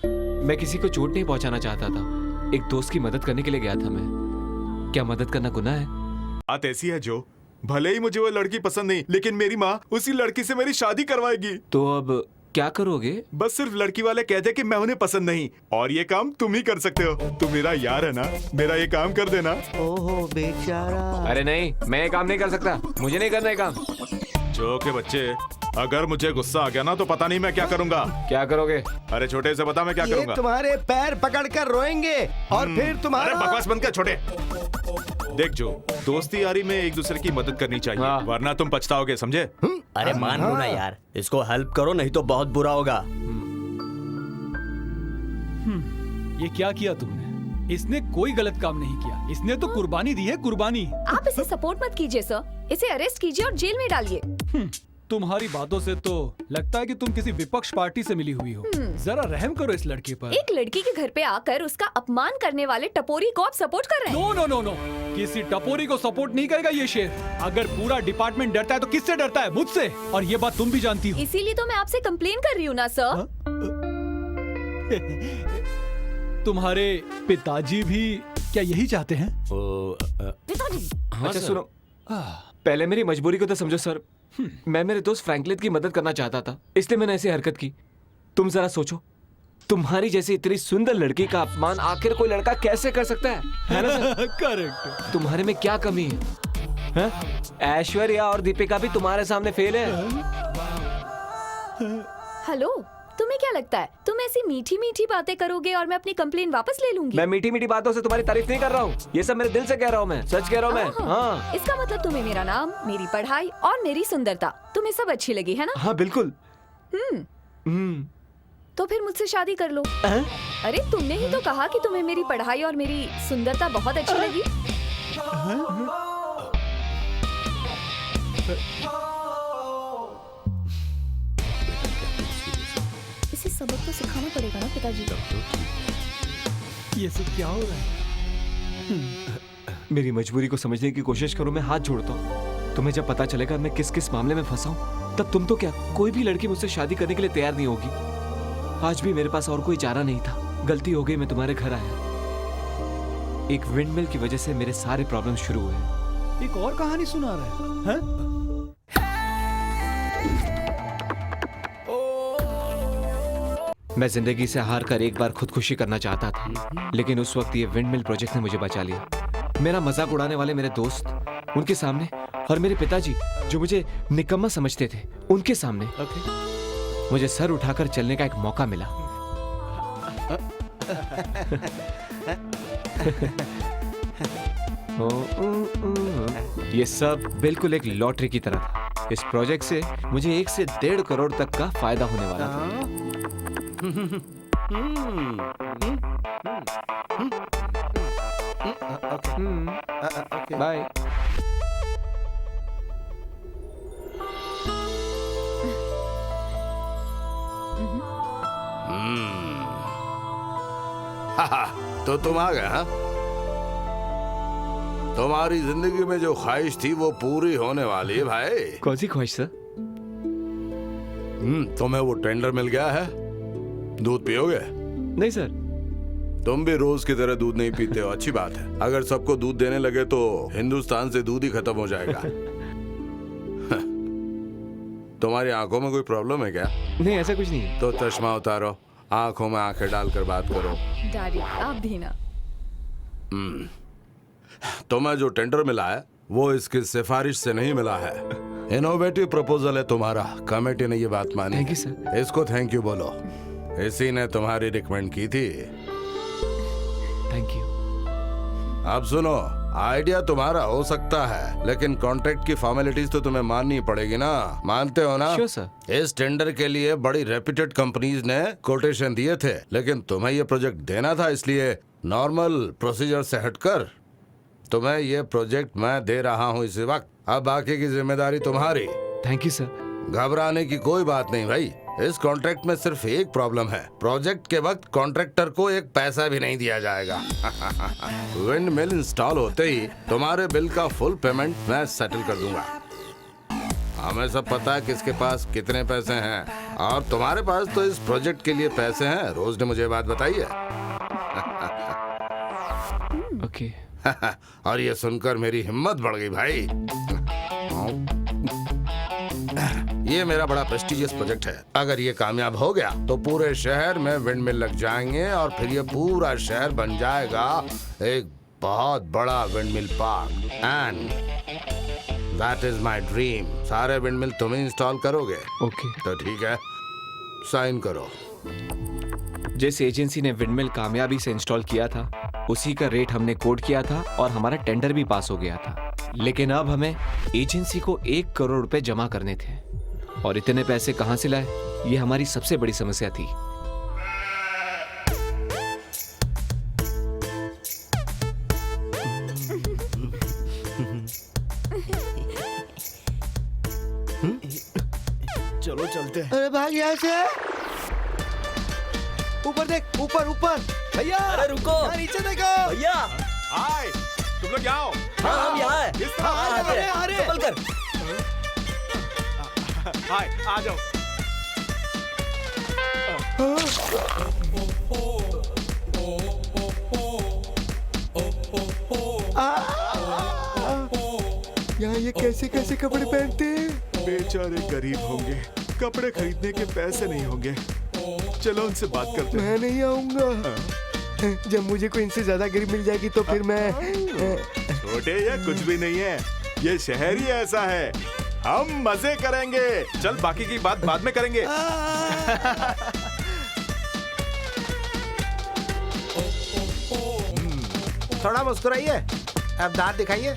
मैं किसी को चोट नहीं पहुंचाना चाहता था। एक दोस्त की मदद करने के लिए गया था मैं। क्या मदद करना गुनाह है? बात ऐसी है जो, भले ही मुझे वो लड़की पसंद नहीं, लेकिन मेरी माँ उसी लड़की से मेरी शादी करवाएगी। तो अब क्या करोगे? बस सिर्फ लड़की वाले कहते कि मैं उन्हें पसंद नहीं, और ये काम तुम ही कर सकते हो। तुम मेरा यार है ना, मेरा ये काम कर देना। ओहो बेचारा। अरे नहीं, मैं ये काम नहीं कर सकता। मुझे नहीं करना ये काम। जो के बच्चे, अगर मुझे गुस्सा आ गया ना तो पता नहीं मैं क्या करूंगा। क्या करोगे? अरे छोटे से बता मैं क्या करूंगा। तुम्हारे पैर पकड़कर रोएंगे और फिर तुम्हारा। अरे बकवास बंद कर छोटे। देख जो, दोस्ती यारी में एक दूसरे की मदद करनी चाहिए। हाँ। वरना तुम पछताओगे, समझे? अरे मान लो ना यार, इसको हेल्प करो नहीं तो बहुत बुरा होगा। ये क्या किया तुमने? इसने कोई गलत काम नहीं किया। इसने तो कुर्बानी दी है, कुर्बानी। आप इसे सपोर्ट मत कीजिए सर। इसे अरेस्ट कीजिए और जेल में डालिए। तुम्हारी बातों से तो लगता है कि तुम किसी विपक्ष पार्टी से मिली हुई हो। जरा रहम करो इस लड़की पर। एक लड़की के घर पे आकर उसका अपमान करने वाले टपोरी को आप सपोर्ट कर रहे हैं? नो नो नो नो, किसी टपोरी को सपोर्ट नहीं करेगा ये शेर। अगर पूरा डिपार्टमेंट डरता है तो किससे डरता है? मुझसे। और ये बात तुम भी जानती हो। इसीलिए तो मैं आपसे कंप्लेन कर रही हूँ ना सर। तुम्हारे पिताजी भी क्या यही चाहते हैं? पिताजी अच्छा सुनो, पहले मेरी मजबूरी को तो समझो सर। मैं मेरे दोस्त फ्रैंकलिन की मदद करना चाहता था, इसलिए मैंने ऐसी हरकत की। तुम जरा सोचो, तुम्हारी जैसी इतनी सुंदर लड़की का अपमान आखिर कोई लड़का कैसे कर सकता है ना सर? करेक्ट। तुम्हारे में क्या कमी है? ऐश्वर्या और दीपिका भी तुम्हारे सामने फेल है। हेलो, तुम्हें क्या लगता है तुम ऐसी मीठी मीठी बातें करोगे और मैं अपनी कंप्लेन वापस ले लूंगी? मैं मीठी मीठी बातों से तुम्हारी तारीफ नहीं कर रहा हूँ, ये सब मेरे दिल से कह रहा हूँ, मैं सच कह रहा हूँ मैं। हाँ। इसका मतलब तुम्हें मेरा नाम, मेरी पढ़ाई और मेरी सुंदरता, तुम्हें सब अच्छी लगी है ना? हाँ बिल्कुल। तो फिर मुझसे शादी कर लो। अरे तुमने ही तो कहा कि तुम्हें मेरी पढ़ाई और मेरी सुंदरता बहुत अच्छी लगी। इसे सबक तो सिखाना पड़ेगा ना पिताजी को। ये सब क्या हो रहा है? मेरी मजबूरी को समझने की कोशिश करो, मैं हाथ जोड़ता हूँ। तुम्हें जब पता चलेगा मैं किस किस मामले में फंसा हूँ, तब तुम तो क्या, कोई भी लड़की मुझसे शादी करने के लिए तैयार नहीं होगी। आज भी मेरे पास और कोई चारा नहीं था। गलती हो गई, मैं तुम्हारे घर आया। एक विंडमिल की वजह से मेरे सारे प्रॉब्लम शुरू हुए। एक और कहानी सुना रहा है? मैं जिंदगी से हार कर एक बार खुदकुशी करना चाहता था, लेकिन उस वक्त ये विंडमिल प्रोजेक्ट ने मुझे बचा लिया। मेरा मजाक उड़ाने वाले मेरे दोस्त, उनके सामने, और मेरे पिताजी जो मुझे निकम्मा समझते थे, उनके सामने मुझे सर उठाकर चलने का एक मौका मिला। ये सब बिल्कुल एक लॉटरी की तरह था। इस प्रोजेक्ट से मुझे 1 से 1.5 करोड़ तक का फायदा होने वाला था। बाय। तो तुम आ गए हाँ? तुम्हारी जिंदगी में जो ख्वाहिश थी वो पूरी होने वाली है भाई। कौन सी ख्वाहिश सर? तुम्हें वो टेंडर मिल गया है, दूध पियोगे? नहीं सर। तुम भी रोज की तरह दूध नहीं पीते हो, अच्छी बात है। अगर सबको दूध देने लगे तो हिंदुस्तान से दूध ही खत्म हो जाएगा। तुम्हारी आंखों में कोई प्रॉब्लम है क्या? नहीं ऐसा कुछ नहीं है। तो चश्मा उतारो, आंखों में आंखें डालकर बात करो। डैडी आप भी ना। तुम्हें जो टेंडर मिला है वो इसकी सिफारिश से नहीं मिला है। इनोवेटिव प्रपोजल है तुम्हारा, कमेटी ने ये बात मानी। Thank you sir. इसको थैंक यू बोलो, इसी ने तुम्हारी रिकमेंड की थी। Thank you. अब सुनो, आइडिया तुम्हारा हो सकता है, लेकिन कॉन्ट्रैक्ट की फॉर्मेलिटीज तो तुम्हें माननी पड़ेगी ना। मानते हो ना? Sure sir. इस टेंडर के लिए बड़ी रेप्यूटेड कंपनीज ने कोटेशन दिए थे, लेकिन तुम्हें ये प्रोजेक्ट देना था, इसलिए नॉर्मल प्रोसीजर से हटकर तुम्हें ये प्रोजेक्ट मैं दे रहा हूँ इसी वक्त। अब बाकी की जिम्मेदारी तुम्हारी। Thank you sir. घबराने की कोई बात नहीं भाई। इस कॉन्ट्रैक्ट में सिर्फ एक प्रॉब्लम है, प्रोजेक्ट के वक्त कॉन्ट्रैक्टर को एक पैसा भी नहीं दिया जाएगा। विंड मिल इंस्टॉल होते ही तुम्हारे बिल का फुल पेमेंट मैं सेटल कर दूंगा। हमें सब पता है किसके पास कितने पैसे हैं, और तुम्हारे पास तो इस प्रोजेक्ट के लिए पैसे हैं। रोज ने मुझे बात बताई है। ओके। और ये सुनकर मेरी हिम्मत बढ़ गई भाई। ये मेरा बड़ा प्रेस्टिजियस प्रोजेक्ट है। अगर ये कामयाब हो गया तो पूरे शहर में विंडमिल लग जाएंगे और फिर ये पूरा शहर बन जाएगा एक बहुत बड़ा windmill park. And that is my dream. सारे विंडमिल तुम इंस्टॉल करोगे? ओके। तो ठीक है, साइन करो। जिस एजेंसी ने विंडमिल कामयाबी से इंस्टॉल किया था, उसी का रेट हमने कोड किया था और हमारा टेंडर भी पास हो गया था। लेकिन अब हमें एजेंसी को 1 करोड़ रुपए जमा करने थे, और इतने पैसे कहां से लाए, ये हमारी सबसे बड़ी समस्या थी। चलो चलते हैं। अरे भाग यहाँ से। ऊपर देख, ऊपर ऊपर। भैया अरे रुको। यहाँ नीचे देखो भैया। हाय, तुम लोग यहाँ आओ। हाँ हम यहाँ हैं। किस तरह? हाँ, आ रहे। चल कर। हाय, आ जाओ। यहाँ ये कैसे कैसे कपड़े पहनते हैं? बेचारे गरीब होंगे, कपड़े खरीदने के पैसे नहीं होंगे। चलो उनसे बात करते हैं। मैं नहीं आऊंगा। जब मुझे कोई इनसे ज्यादा गरीब मिल जाएगी तो फिर मैं छोटे ये कुछ भी नहीं है, ये शहर ही ऐसा है। हम मजे करेंगे। चल बाकी की बात बाद में करेंगे। थोड़ा मुस्कुराइए, अब दांत दिखाइए।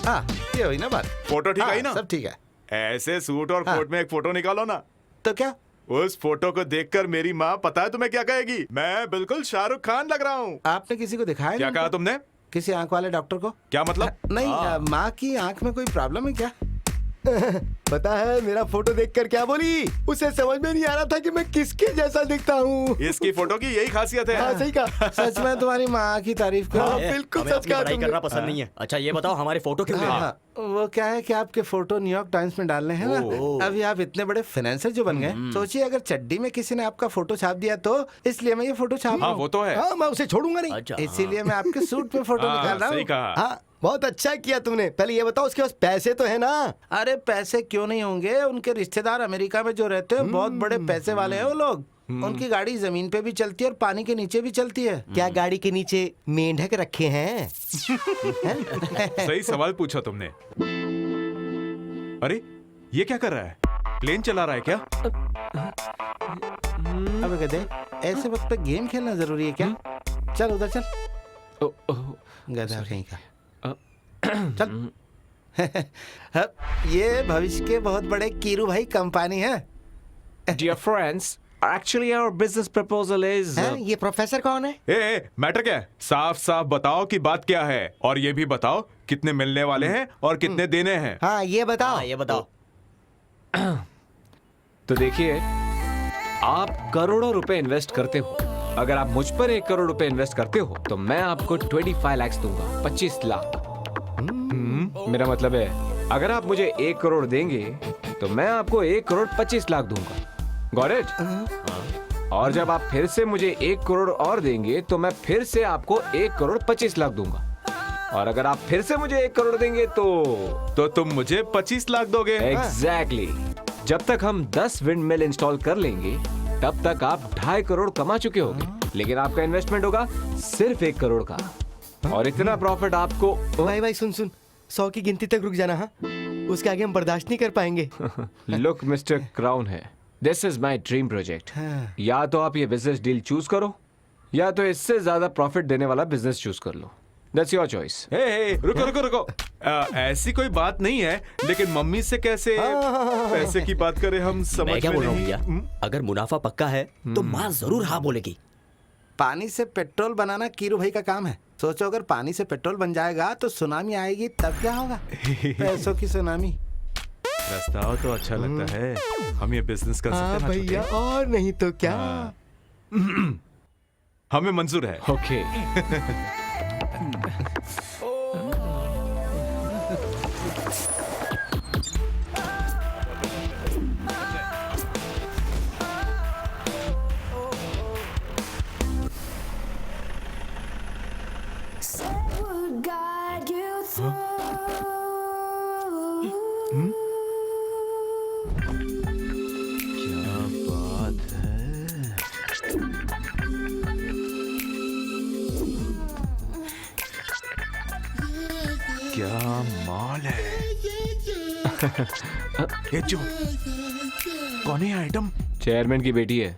हाँ, ये हुई ना बात। फोटो ठीक हाँ, आई ना? सब ठीक है। ऐसे सूट और कोट में एक फोटो निकालो ना। तो क्या? उस फोटो को देखकर मेरी माँ पता है तुम्हें क्या कहेगी? मैं बिल्कुल शाहरुख खान लग रहा हूँ। आपने किसी को दिखाया? क्या कहा तुमने? किसी आंख वाले डॉक्टर को? क्या मतलब? नहीं, माँ की आंख में कोई प्रॉब्लम है क्या? पता है मेरा फोटो देखकर क्या बोली? उसे समझ में नहीं आ रहा था कि मैं किसके जैसा दिखता हूँ। इसकी फोटो की यही खासियत है। हाँ, सही कहा। सच में तुम्हारी माँ की तारीफ करो। हाँ, बिल्कुल सच कहा तुमने। करना पसंद नहीं है। अच्छा ये बताओ हमारे फोटो क्यों ले रहे हाँ, वो क्या है कि आपके फोटो न्यूयॉर्क टाइम्स में डालने हैं ना। अभी आप इतने बड़े फाइनेंसर जो बन गए, सोचिए अगर चड्डी में किसी ने आपका फोटो छाप दिया तो इसलिए मैं ये फोटो छाप रहा हाँ, हूँ। वो तो है। हाँ, मैं उसे छोड़ूंगा नहीं। अच्छा, इसीलिए मैं आपके सूट पे फोटो निकाल रहा सही हूँ। कहा। हाँ, बहुत अच्छा किया तुमने। पहले ये बताओ उसके पास पैसे तो है ना? अरे पैसे क्यों नहीं होंगे, उनके रिश्तेदार अमेरिका में जो रहते हैं बहुत बड़े पैसे वाले हैं वो लोग। उनकी गाड़ी जमीन पे भी चलती है और पानी के नीचे भी चलती है। क्या गाड़ी के नीचे मेंढक रखे हैं? सही सवाल पूछा तुमने। अरे ये क्या कर रहा है? प्लेन चला रहा है क्या? अब गधे, ऐसे वक्त पे गेम खेलना जरूरी है क्या? चल उधर चल। गधा कहीं का। चल। ये भविष्य के बहुत बड़े कीरू भाई कंपनी है। Dear friends, actually our business proposal is. ये प्रोफेसर कौन है? ए, मैटर क्या है? साफ साफ बताओ कि बात क्या है, और ये भी बताओ कितने मिलने वाले हैं और कितने देने हैं। हाँ, ये बताओ। हाँ ये बताओ। तो देखिए, आप करोड़ों रुपए इन्वेस्ट करते हो। अगर आप मुझ पर 1 करोड़ रुपए इन्वेस्ट करते हो तो मैं आपको 25 लाख दूंगा, 25 लाख। मेरा मतलब है अगर आप मुझे 1 करोड़ देंगे तो मैं आपको 1 करोड़ 25 लाख दूंगा। Got it? और जब आप फिर से मुझे 1 करोड़ और देंगे तो मैं फिर से आपको 1 करोड़ 25 लाख दूंगा। और अगर आप फिर से मुझे 1 करोड़ देंगे तो तुम मुझे 25 लाख दोगे? एग्जैक्टली। जब तक हम 10 विंड मिल इंस्टॉल कर लेंगे तब तक आप 2.5 करोड़ कमा चुके होंगे। लेकिन आपका इन्वेस्टमेंट होगा सिर्फ 1 करोड़ का, और इतना प्रॉफिट आपको। भाई सुन 100 की गिनती तक रुक जाना। हाँ, उसके आगे हम बर्दाश्त नहीं कर पाएंगे। लुक मिस्टर क्राउन है, this is my dream project. या तो आप ये बिजनेस डील चूज करो या तो इससे ज्यादा प्रॉफिट देने वाला बिजनेस चूज कर लो। That's your choice. रुको। ऐसी कोई बात नहीं है, लेकिन मम्मी से कैसे पैसे की बात करें हम समझ मैं क्या में बोल रहा हूँ नहीं। भैया, अगर मुनाफा पक्का है तो माँ जरूर हाँ बोलेगी। पानी से पेट्रोल बनाना कीरू भाई का काम है। सोचो अगर पानी से पेट्रोल बन जाएगा तो सुनामी आएगी, तब क्या होगा? पैसों की सुनामी। रास्ता तो अच्छा लगता है, हम ये बिजनेस कर सकते हैं ना भैया, और नहीं तो क्या? हमें मंजूर है। ओके। क्या बात है? क्या माल है। ये जो कौन है आइटम? चेयरमैन की बेटी है।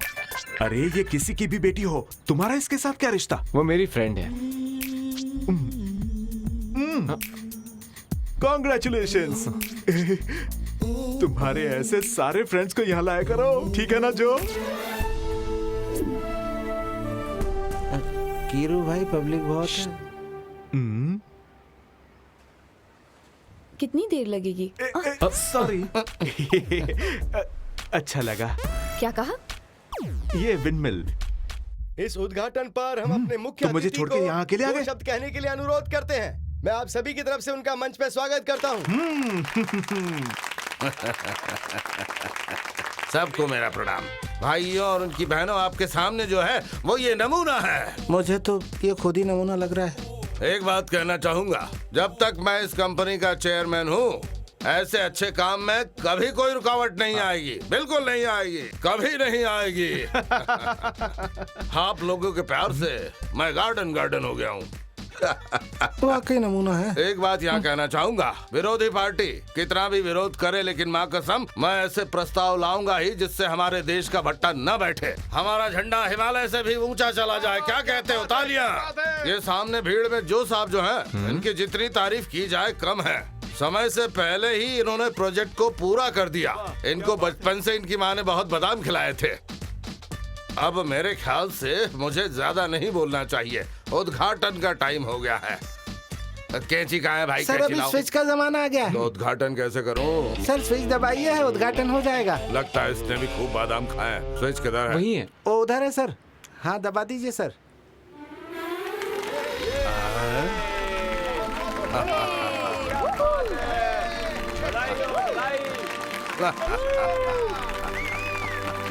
अरे ये किसी की भी बेटी हो, तुम्हारा इसके साथ क्या रिश्ता? वो मेरी फ्रेंड है। कॉन्ग्रेचुलेशंस। तुम्हारे ऐसे सारे फ्रेंड्स को यहाँ लाया करो, ठीक है ना जो? कीरू भाई पब्लिक बहुत है। कितनी देर लगेगी? सॉरी। अच्छा लगा। क्या कहा? ये विंडमिल। इस उद्घाटन पर हम अपने मुख्य तो मुझे अतिथि छोड़ के को यहाँ अकेले आ दो गए? शब्द कहने के लिए अनुरोध करते हैं। मैं आप सभी की तरफ से उनका मंच पे स्वागत करता हूँ। सबको मेरा प्रणाम। भाइयों और उनकी बहनों, आपके सामने जो है वो ये नमूना है। मुझे तो ये खुद ही नमूना लग रहा है। एक बात कहना चाहूंगा, जब तक मैं इस कंपनी का चेयरमैन हूँ, ऐसे अच्छे काम में कभी कोई रुकावट नहीं आएगी। बिल्कुल नहीं आएगी, कभी नहीं आएगी। आप लोगों के प्यार से मैं गार्डन हो गया हूँ। वाकई नमूना है। एक बात यहाँ कहना चाहूंगा, विरोधी पार्टी कितना भी विरोध करे, लेकिन माँ कसम मैं ऐसे प्रस्ताव लाऊंगा ही जिससे हमारे देश का भट्टा न बैठे, हमारा झंडा हिमालय से भी ऊंचा चला जाए। क्या कहते हो? तालियां। ये सामने भीड़ में जो साहब जो हैं, इनकी जितनी तारीफ की जाए कम है। समय से पहले ही इन्होंने प्रोजेक्ट को पूरा कर दिया। इनको बचपन से इनकी माँ ने बहुत बादाम खिलाए थे। अब मेरे ख्याल से मुझे ज्यादा नहीं बोलना चाहिए। उद्घाटन का टाइम हो गया है। कैंची कहाँ है भाई? सर अभी स्विच का जमाना आ गया है। तो उद्घाटन कैसे करूं? सर स्विच दबाइए है, उद्घाटन हो जाएगा। लगता है इसने भी खूब बादाम खाए। स्विच किधर है? वही है। वो उधर है सर। हाँ दबा दीजिए सर।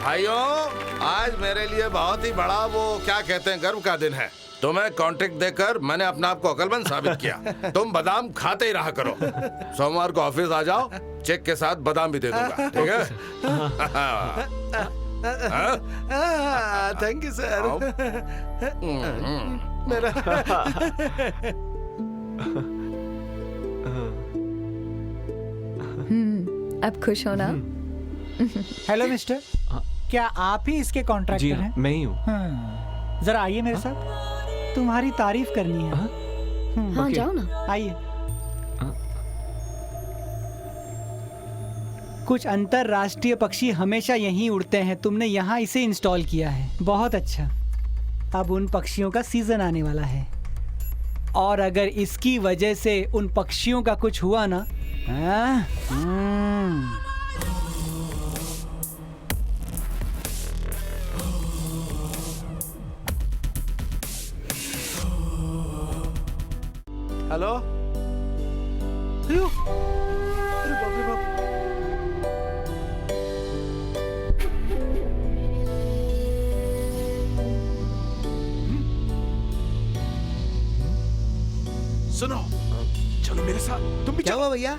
भाइयों, आज मेरे लिए बहुत ही बड़ा वो क्या कहते हैं गर्व का दिन है। तुम्हें कॉन्ट्रैक्ट देकर मैंने अपने आप को अकलमंद साबित किया। तुम बादाम खाते ही रहा करो। सोमवार को ऑफिस आ जाओ, चेक के साथ बादाम भी दे दूंगा। ठीक है? Thank you sir. मेरा अब खुश हो ना? हेलो मिस्टर, क्या आप ही इसके कॉन्ट्रैक्टर जी हैं? मैं ही हूँ। जरा आइए मेरे साथ, तुम्हारी तारीफ करनी है। हाँ जाओ ना। आइए। कुछ अंतरराष्ट्रीय पक्षी हमेशा यहीं उड़ते हैं, तुमने यहाँ इसे इंस्टॉल किया है। बहुत अच्छा। अब उन पक्षियों का सीजन आने वाला है, और अगर इसकी वजह से उन पक्षियों का कुछ हुआ ना, हेलो। अरे बाप रे बाप। सुनो, चलो मेरे साथ। तुम भी क्या हुआ भैया?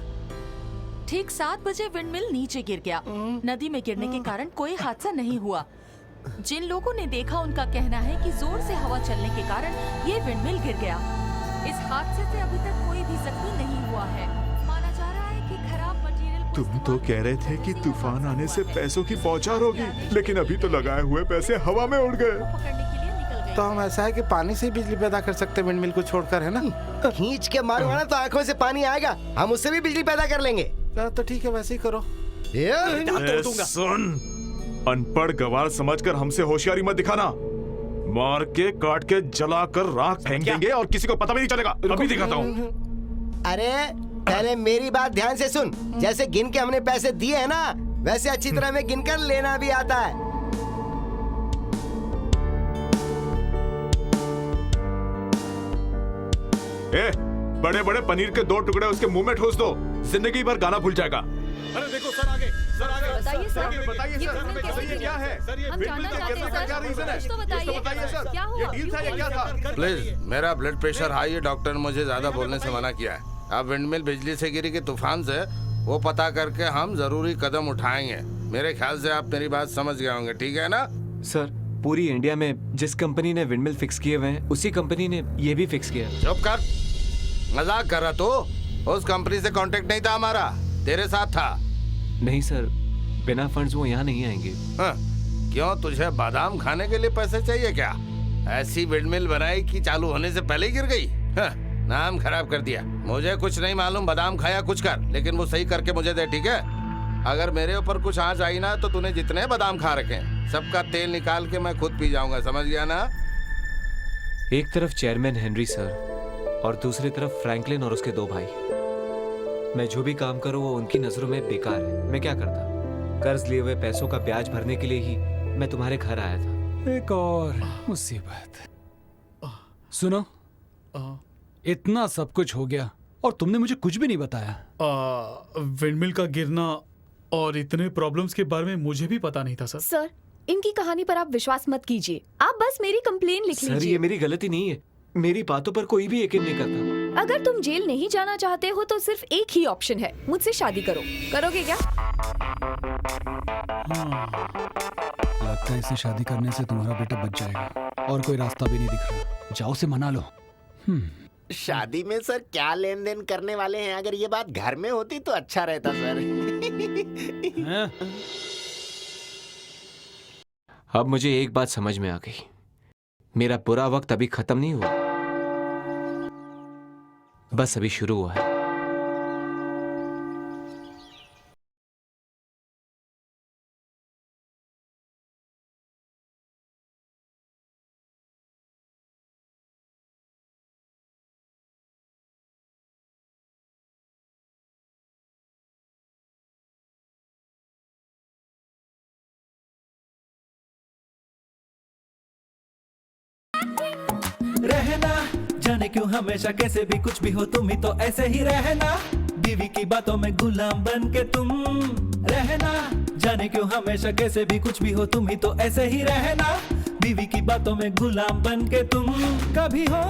ठीक 7 बजे विंडमिल नीचे गिर गया। नदी में गिरने के कारण कोई हादसा नहीं हुआ। जिन लोगों ने देखा उनका कहना है कि जोर से हवा चलने के कारण ये विंडमिल गिर गया। इस हादसे से अभी तक कोई भी जख्मी नहीं हुआ है। माना जा रहा है कि खराब मटेरियल। तुम तो कह रहे थे कि तूफान आने से पैसों की बौछार होगी, लेकिन अभी तो लगाए हुए पैसे हवा में उड़ गए। पकड़ने के लिए निकल गए। तो हम ऐसा है कि पानी से बिजली पैदा कर सकते हैं विंडमिल को छोड़कर, है ना? खींच के मारूंगा ना तो आंखों से पानी आएगा, हम उससे भी बिजली पैदा कर लेंगे। तो ठीक है, वैसे ही करो। सुन, अनपढ़ गवार समझकर हमसे होशियारी मत दिखाना। मार के काट के जला कर राख फेंक देंगे और किसी को पता भी नहीं चलेगा। अभी दिखाता हूँ। अरे पहले मेरी बात ध्यान से सुन। जैसे गिन के हमने पैसे दिए हैं ना, वैसे अच्छी तरह में गिनकर लेना भी आता है। ए, बड़े बड़े पनीर के 2 टुकड़े उसके मुंह में ठूस दो, जिंदगी भर गाना भूल जाएगा। अरे देखो सर, आगे सर, आगे बताइए सर, बताइए ये सर, विंडमिल कैसे ये क्या है सर? ये हम विंडमिल जानना के गिरने का चाहते क्या हैं रीजन है? सर। कुछ तो बताइए सर, क्या हुआ? ये डील था या क्या था? प्लीज, मेरा ब्लड प्रेशर हाई है, डॉक्टर ने मुझे ज्यादा बोलने से मना किया है। अब विंडमिल बिजली से गिरी कि तूफान से, वो पता करके हम जरूरी कदम उठाएंगे। मेरे ख्याल से आप मेरी बात समझ गए होंगे, ठीक है ना? सर, पूरी इंडिया में जिस कंपनी ने विंडमिल फिक्स किए हुए हैं, उसी कंपनी ने ये भी फिक्स किया। चुप कर, मजाक कर रहा तो? उस कंपनी से कांटेक्ट नहीं था हमारा, तेरे साथ था। नहीं सर, बिना फंड्स वो यहाँ नहीं आएंगे। हाँ, क्यों, तुझे बादाम खाने के लिए पैसे चाहिए क्या? ऐसी विंडमिल बनाई कि चालू होने से पहले ही गिर गई। हाँ, नाम खराब कर दिया। मुझे कुछ नहीं मालूम बादाम खाया कुछ कर, लेकिन वो सही करके मुझे दे, ठीक है? अगर मेरे ऊपर कुछ आंच आई ना तो तूने जितने बादाम खा रखे हैं सबका तेल निकाल के मैं खुद पी जाऊंगा, समझ गया ना? एक तरफ चेयरमैन हेनरी सर और दूसरी तरफ फ्रैंकलिन और उसके 2 भाई। मैं जो भी काम करूं वो उनकी नजरों में बेकार है। मैं क्या करता? कर्ज लिए हुए पैसों का ब्याज भरने के लिए ही मैं तुम्हारे घर आया था। एक और मुसीबत। सुनो, इतना सब कुछ हो गया और तुमने मुझे कुछ भी नहीं बताया। विंडमिल का गिरना और इतने प्रॉब्लम्स के बारे में मुझे भी पता नहीं था सर। सर, इनकी कहानी पर आप विश्वास मत कीजिए। आप बस मेरी कंप्लेन लिख सर, लीजिए। ये मेरी गलती नहीं है। मेरी बातों पर कोई भी यकीन नहीं करता। अगर तुम जेल नहीं जाना चाहते हो तो सिर्फ एक ही ऑप्शन है, मुझसे शादी करो। करोगे क्या? लगता है इसे शादी करने से तुम्हारा बेटा बच जाएगा और कोई रास्ता भी नहीं दिख रहा। जाओ से मना लो। शादी में सर क्या लेन देन करने वाले हैं? अगर ये बात घर में होती तो अच्छा रहता सर। अब मुझे एक बात समझ में आ गई। मेरा बुरा वक्त अभी खत्म नहीं हुआ, बस अभी शुरू हुआ है। रहना जाने क्यों हमेशा कैसे भी कुछ भी हो तुम ही तो ऐसे ही रहना। बीवी की बातों में गुलाम बन के तुम रहना। जाने क्यों हमेशा कैसे भी कुछ भी हो तुम ही तो ऐसे ही रहना। बीवी की बातों में गुलाम बन के तुम कभी हो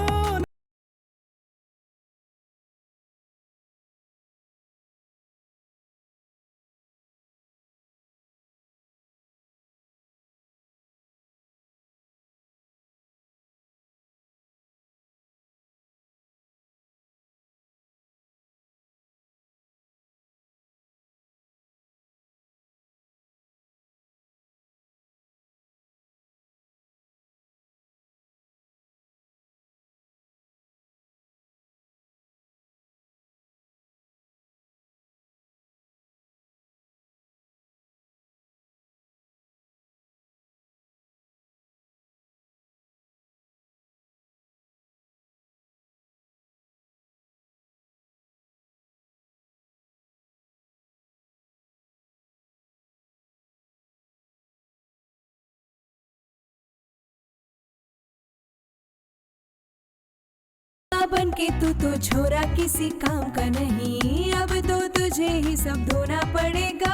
बन के तू तो छोरा किसी काम का नहीं। अब तो तुझे ही सब धोना पड़ेगा।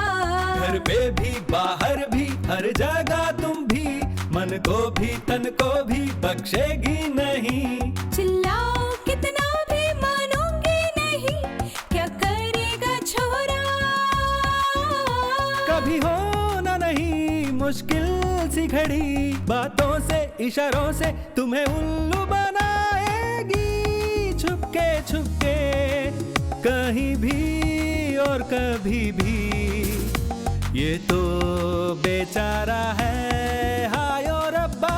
घर पे भी बाहर भी हर जगह तुम भी मन को भी तन को भी बख्शेगी नहीं। चिल्लाओ कितना भी मानूंगी नहीं। क्या करेगा छोरा? कभी होना नहीं मुश्किल सी घड़ी बातों से इशारों से तुम्हें उल्लू बनाएगी। छुपके छुपके कहीं भी और कभी भी ये तो बेचारा है हाय और रब्बा।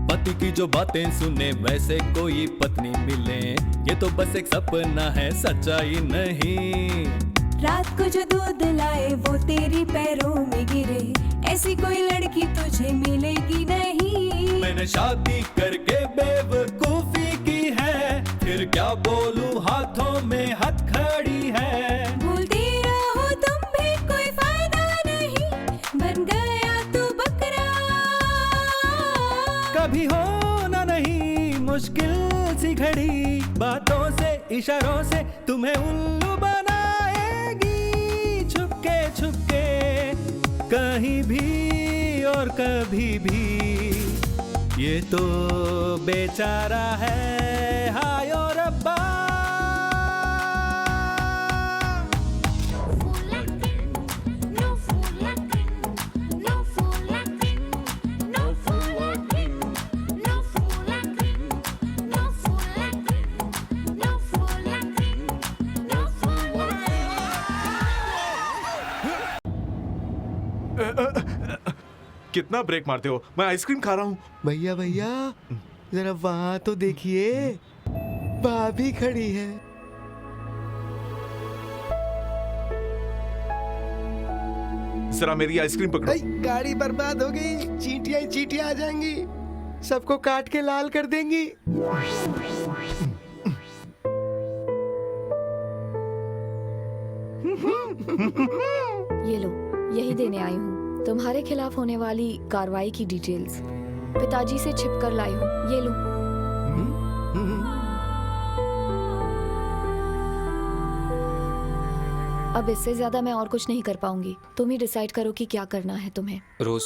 पति की जो बातें सुने वैसे कोई पत्नी मिले ये तो बस एक सपना है सच्चाई नहीं। रात को जो दूध लाए वो तेरी पैरों में गिरे। ऐसी कोई लड़की तुझे मिलेगी नहीं। मैंने शादी करके बेवकूफी की है फिर क्या बोलूं हाथों में हथकड़ी है। भूलती रहो तुम भी कोई फायदा नहीं। बन गया तू बकरा। कभी होना नहीं मुश्किल सी घड़ी बातों से इशारों से तुम्हें उल्लू बनाएगी। छुपके छुपके कहीं भी और कभी भी ये तो बेचारा है हाय और रब्बा। कितना ब्रेक मारते हो? मैं आइसक्रीम खा रहा हूँ। भैया भैया जरा वहाँ तो देखिए। भाभी खड़ी है। जरा मेरी आइसक्रीम पकड़ो। गाड़ी बर्बाद हो गई, चींटियां ही चींटियां आ जाएंगी, सबको काट के लाल कर देंगी। ये लो, यही देने आई हूँ तुम्हारे खिलाफ होने वाली कार्रवाई की डिटेल्स। पिताजी से छिप कर लाई हूँ, ये लो। अब इससे ज्यादा मैं और कुछ नहीं कर पाऊंगी। तुम ही डिसाइड करो कि क्या करना है तुम्हें। रोज,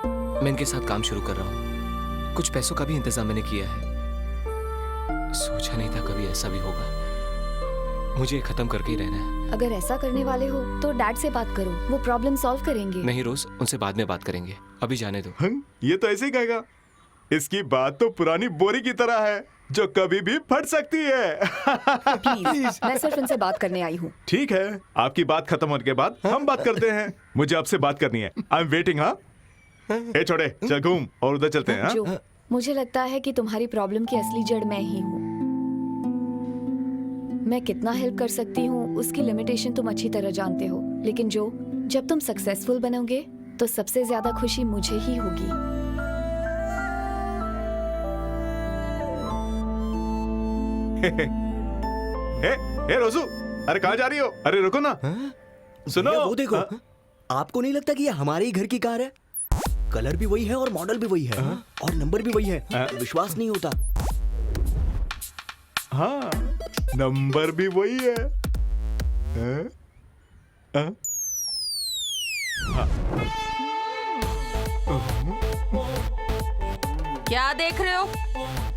मैं इनके साथ काम शुरू कर रहा हूँ। कुछ पैसों का भी इंतजाम मैंने किया है। सोचा नहीं था कभी ऐसा भी होगा। मुझे खत्म करके ही रहना है। अगर ऐसा करने वाले हो तो डैड से बात करो, वो प्रॉब्लम सॉल्व करेंगे। नहीं रोज, उनसे बाद में बात करेंगे, अभी जाने दो। ये तो ऐसे ही कहेगा। इसकी बात तो पुरानी बोरी की तरह है जो कभी भी फट सकती है। प्लीज, मैं सिर्फ इनसे बात करने आई हूँ। ठीक है, आपकी बात खत्म होने के बाद हम बात करते हैं। मुझे आपसे बात करनी है। I am waiting. हाँ ए छोड़े, चल घूम और उधर चलते हैं। जो, मुझे लगता है कि तुम्हारी प्रॉब्लम की असली जड़ मैं ही हूँ। मैं कितना हेल्प कर सकती हूँ उसकी लिमिटेशन तुम अच्छी तरह जानते हो, लेकिन जो जब तुम सक्सेसफुल बनोगे तो सबसे ज्यादा खुशी मुझे ही होगी। हे रोजू, अरे कहाँ जा रही हो? अरे रुको ना। सुनो, वो देखो। आपको नहीं लगता कि ये हमारे ही घर की कार है? कलर भी वही है और मॉडल भी वही है और नंबर भी वही है। विश्वास नहीं होता। हाँ, नंबर भी वही है। क्या देख रहे हो?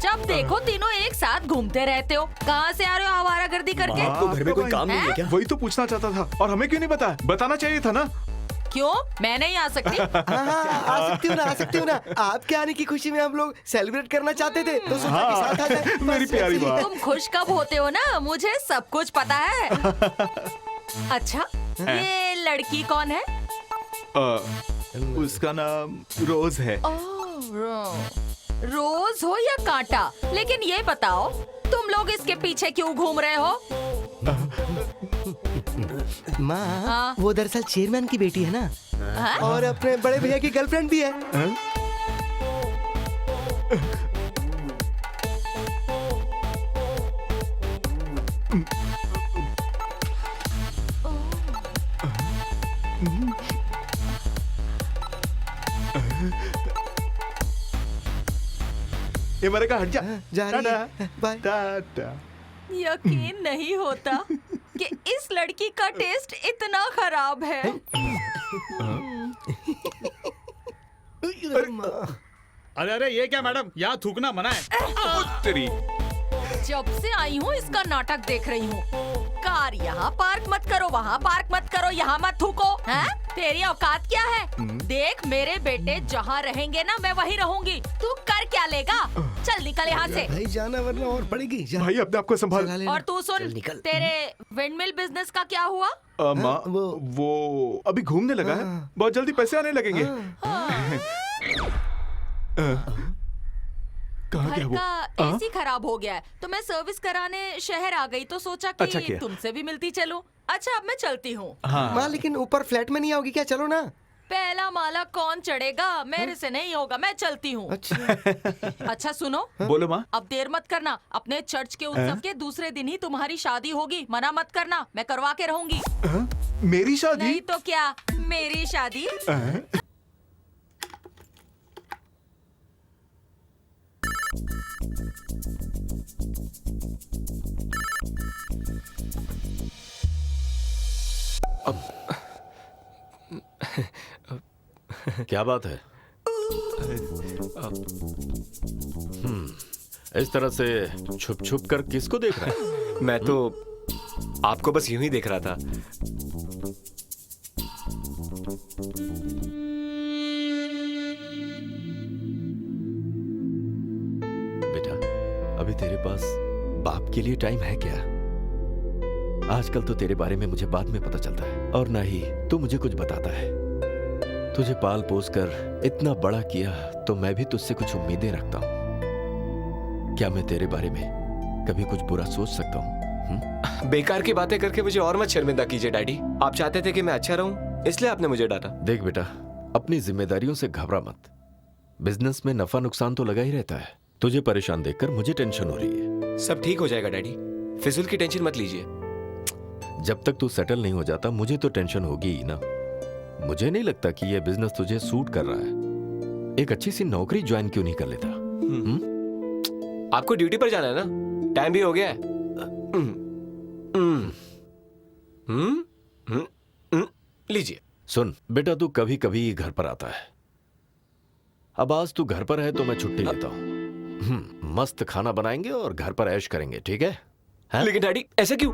जब देखो तीनों एक साथ घूमते रहते हो। कहाँ से आ रहे हो आवारागर्दी करके? आपको घर में कोई काम नहीं है क्या? वही तो पूछना चाहता था, और हमें क्यों नहीं बताया? बताना चाहिए था ना। क्यों, मैं नहीं आ सकती? आ सकती हूँ ना, आ सकती हूँ ना। आपके आने की खुशी में हम लोग सेलिब्रेट करना चाहते थे, तो सोचा कि साथ आ जाए। मेरी प्यारी बात। तुम खुश कब होते हो ना, मुझे सब कुछ पता है। अच्छा, ये लड़की कौन है? उसका नाम रोज है। रोज हो या कांटा, लेकिन ये बताओ तुम लोग इसके पीछे क्यों घूम रहे हो? माँ, वो दरअसल चेयरमैन की बेटी है ना। हाँ? और अपने बड़े भैया की गर्लफ्रेंड भी है। ये मेरे का हट जा। जा रही है। बाय। टाटा। यकीन नहीं होता कि इस लड़की का टेस्ट इतना खराब है। अरे अरे, ये क्या मैडम, यहाँ थूकना मना है। जब से आई हूँ इसका नाटक देख रही हूँ। कार यहाँ पार्क मत करो, वहाँ पार्क मत करो, यहाँ मत थूको। हैं? तेरी औकात क्या है? देख, मेरे बेटे जहाँ रहेंगे ना मैं वहीं रहूंगी। तू कर क्या लेगा? चल निकल यहाँ से। भाई जाना वरना और पड़ेगी। भाई अपने आप को संभाल। और तू सुन, तेरे विंडमिल बिजनेस का क्या हुआ? माँ, वो अभी घूमने लगा है। बहुत जल्दी पैसे आने लगेंगे। कहाँ गया घर वो? का एसी खराब हो गया है, तो मैं सर्विस कराने शहर आ गई, तो सोचा कि अच्छा किया। तुमसे भी मिलती चलूं। अच्छा, अब मैं चलती हूँ। माँ, लेकिन ऊपर फ्लैट में नहीं आओगी क्या? चलो ना। पहला माला कौन चढ़ेगा? मेरे से नहीं होगा, मैं चलती हूँ। अच्छा सुनो। बोलो माँ। अब देर मत करना। अपने चर्च के उत्सव के दूसरे दिन ही तुम्हारी शादी होगी। मना मत करना, मैं करवा के रहूंगी। मेरी शादी? नहीं तो क्या, मेरी शादी। क्या बात है? इस तरह से छुप छुप कर किसको देख रहा है? मैं तो आपको बस यूं ही देख रहा था। बेटा, अभी तेरे पास बाप के लिए टाइम है क्या? आजकल तो तेरे बारे में मुझे बाद में पता चलता है, और ना ही तू मुझे कुछ बताता है। तुझे पाल पोस कर इतना बड़ा किया तो मैं भी तुझसे कुछ उम्मीदें रखता हूं। क्या मैं तेरे बारे में कभी कुछ बुरा सोच सकता हूँ? बेकार की बातें करके मुझे और मत शर्मिंदा कीजिए डैडी। आप चाहते थे कि मैं अच्छा रहूं, इसलिए आपने मुझे डांटा। देख बेटा, अपनी जिम्मेदारियों से घबरा मत। बिजनेस में नफा नुकसान तो लगा ही रहता है। तुझे परेशान देखकर मुझे टेंशन हो रही है। सब ठीक हो जाएगा डैडी, फिजूल की टेंशन मत लीजिए। जब तक तू सेटल नहीं हो जाता मुझे तो टेंशन होगी ही ना। मुझे नहीं लगता कि यह बिजनेस तुझे सूट कर रहा है। एक अच्छी सी नौकरी ज्वाइन क्यों नहीं कर लेता? आपको ड्यूटी पर जाना है ना, टाइम भी हो गया है। लीजिए। सुन बेटा, तू कभी कभी घर पर आता है। अब आज तू घर पर है तो मैं छुट्टी लेता हूँ। मस्त खाना बनाएंगे और घर पर ऐश करेंगे, ठीक है? लेकिन डैडी ऐसा क्यों?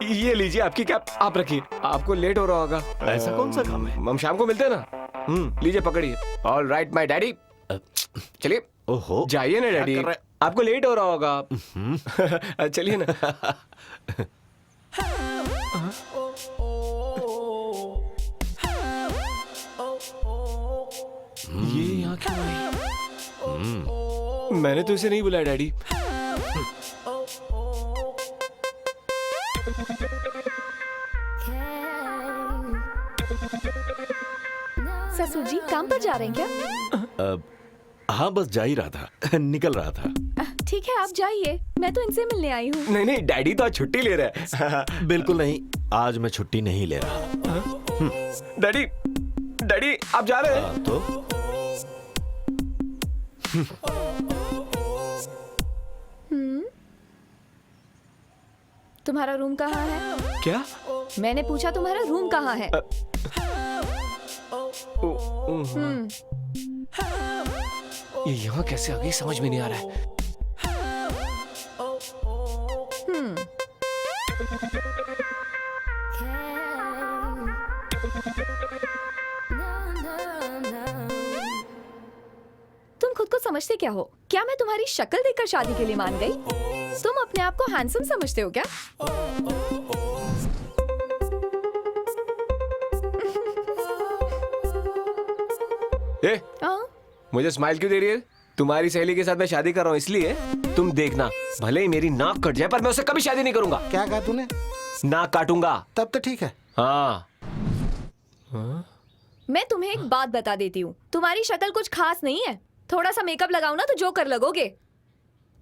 ये लीजिए आपकी कैप, आप रखिए, आपको लेट हो रहा होगा। ऐसा कौन सा काम है? हम शाम को मिलते हैं ना। लीजिए पकड़िए। All right my daddy. चलिए। ओहो, जाइए ना डैडी, आपको लेट हो रहा होगा। चलिए ना। ये यहाँ क्यों आई? मैंने तो इसे नहीं बुलाया डैडी। ससुर जी काम पर जा रहे हैं क्या? हाँ बस जा ही रहा था, निकल रहा था। ठीक है आप जाइए, मैं तो इनसे मिलने आई हूँ। नहीं नहीं, डैडी तो आज छुट्टी ले रहे हैं। बिल्कुल नहीं, आज मैं छुट्टी नहीं ले रहा। डैडी, डैडी आप जा रहे हैं? तो तुम्हारा रूम कहाँ है? क्या? मैंने पूछा तुम्हारा रूम कहाँ है? ये यहाँ कैसे आ गई समझ में नहीं आ रहा है। तुम खुद को समझते क्या हो? क्या मैं तुम्हारी शक्ल देखकर शादी के लिए मान गई? तुम अपने आप को हैंडसम समझते हो क्या? मुझे स्माइल क्यों दे रही है? तुम्हारी सहेली के साथ मैं शादी कर रहा हूँ इसलिए। तुम देखना, भले ही मेरी नाक कट जाए पर मैं उससे कभी शादी नहीं करूंगा। क्या कहा तूने? नाक काटूंगा। तब तो ठीक है। हाँ। मैं तुम्हें एक बात बता देती हूँ, तुम्हारी शक्ल कुछ खास नहीं है। थोड़ा सा मेकअप लगाओ ना तो जोकर लगोगे।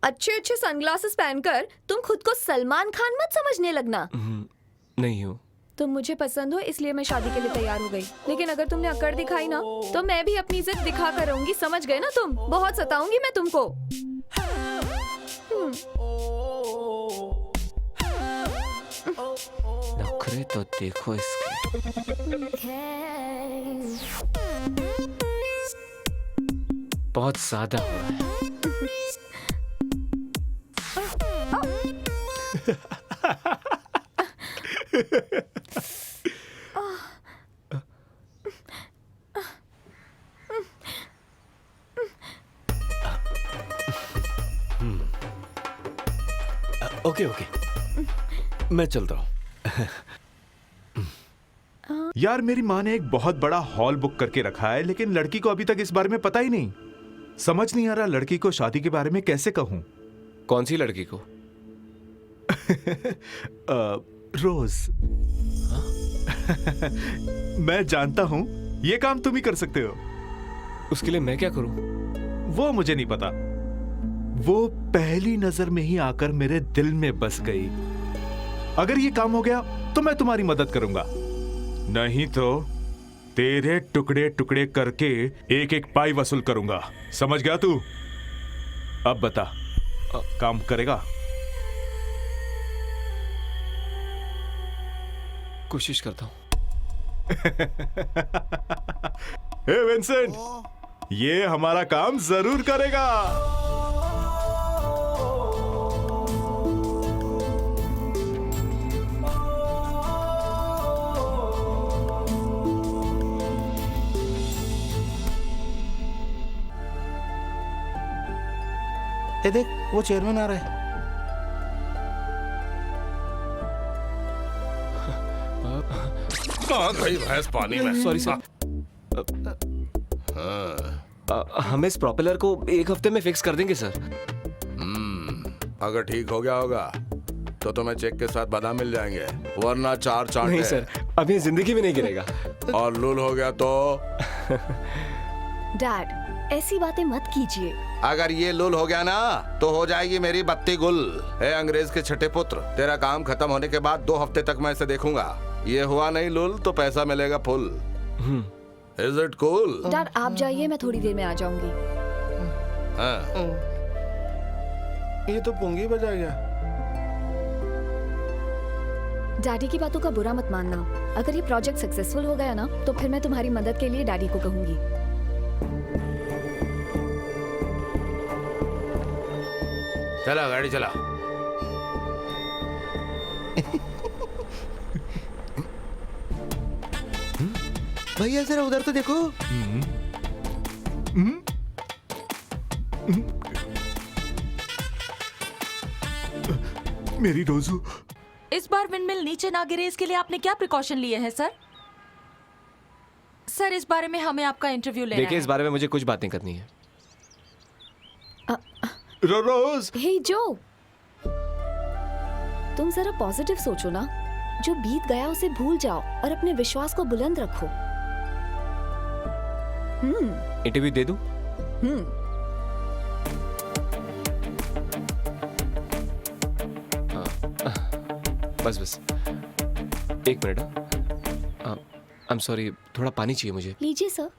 अच्छे अच्छे सनग्लासेस पहनकर तुम खुद को सलमान खान मत समझने लगना। नहीं हूँ। तुम मुझे पसंद हो इसलिए मैं शादी के लिए तैयार हो गई, लेकिन अगर तुमने अकड़ दिखाई ना तो मैं भी अपनी इज्जत दिखा कर रहूंगी, समझ गए ना तुम? बहुत सताऊंगी मैं तुमको। नखरे तो देखो इसके, बहुत ज्यादा हो रहा है। ओके ओके, मैं चलता हूँ। यार मेरी माँ ने एक बहुत बड़ा हॉल बुक करके रखा है, लेकिन लड़की को अभी तक इस बारे में पता ही नहीं। समझ नहीं आ रहा लड़की को शादी के बारे में कैसे कहूँ। कौन सी लड़की को? रोज। मैं जानता हूँ ये काम तुम ही कर सकते हो। उसके लिए मैं क्या करूँ? वो मुझे नहीं पता। वो पहली नजर में ही आकर मेरे दिल में बस गई। अगर ये काम हो गया तो मैं तुम्हारी मदद करूंगा, नहीं तो तेरे टुकड़े टुकड़े करके एक एक पाई वसूल करूंगा। समझ गया तू? अब बता, काम करेगा? कोशिश करता हूं। हे विंसेंट, ये हमारा काम जरूर करेगा। ये देख, वो चेयरमैन आ रहा है। कहाँ गई भैंस पानी में? Sorry sir. हम इस प्रोपेलर को एक हफ्ते में फिक्स कर देंगे सर। अगर ठीक हो गया होगा तो तुम्हें चेक के साथ बादाम मिल जाएंगे, वरना 4 चांटे। नहीं सर, अभी जिंदगी में नहीं गिरेगा। और लूल हो गया तो? डैड ऐसी बातें मत कीजिए। अगर ये लूल हो गया ना तो हो जाएगी मेरी बत्ती गुल। है अंग्रेज के छठे पुत्र, तेरा काम खत्म होने के बाद 2 हफ्ते तक मैं इसे देखूंगा। ये हुआ नहीं लूल तो पैसा मिलेगा full. Is it cool? Dad आप जाइए, मैं थोड़ी देर में आ जाऊंगी। ये तो पुंगी बजा गया। डैडी की बातों का बुरा मत मानना। अगर ये प्रोजेक्ट सक्सेसफुल हो गया ना तो फिर मैं तुम्हारी मदद के लिए डैडी को कहूंगी। चला गाड़ी चला। भैया जरा उधर तो देखो। मेरी रोजू। इस बार विंडमिल नीचे ना गिरे इसके लिए आपने क्या प्रिकॉशन लिए हैं सर? सर इस बारे में हमें आपका इंटरव्यू लेना है। देखिए इस बारे में मुझे कुछ बातें करनी है। रोज। हे जो, तुम जरा पॉजिटिव सोचो ना। जो बीत गया उसे भूल जाओ और अपने विश्वास को बुलंद रखो। इंटरव्यू दे दूं? बस 1 मिनट। आई एम सॉरी, थोड़ा पानी चाहिए मुझे। लीजिए सर।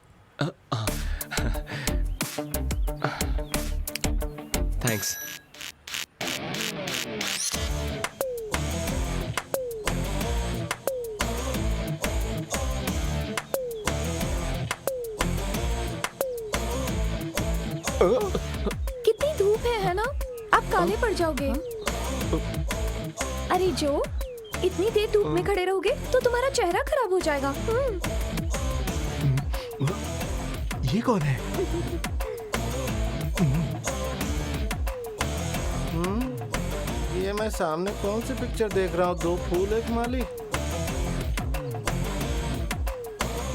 थैंक्स। कितनी धूप है ना? आप काले पड़ जाओगे। अरे जो, इतनी देर धूप में खड़े रहोगे तो तुम्हारा चेहरा खराब हो जाएगा। ये कौन है? ये मैं सामने कौन सी पिक्चर देख रहा हूँ? 2 फूल 1 माली।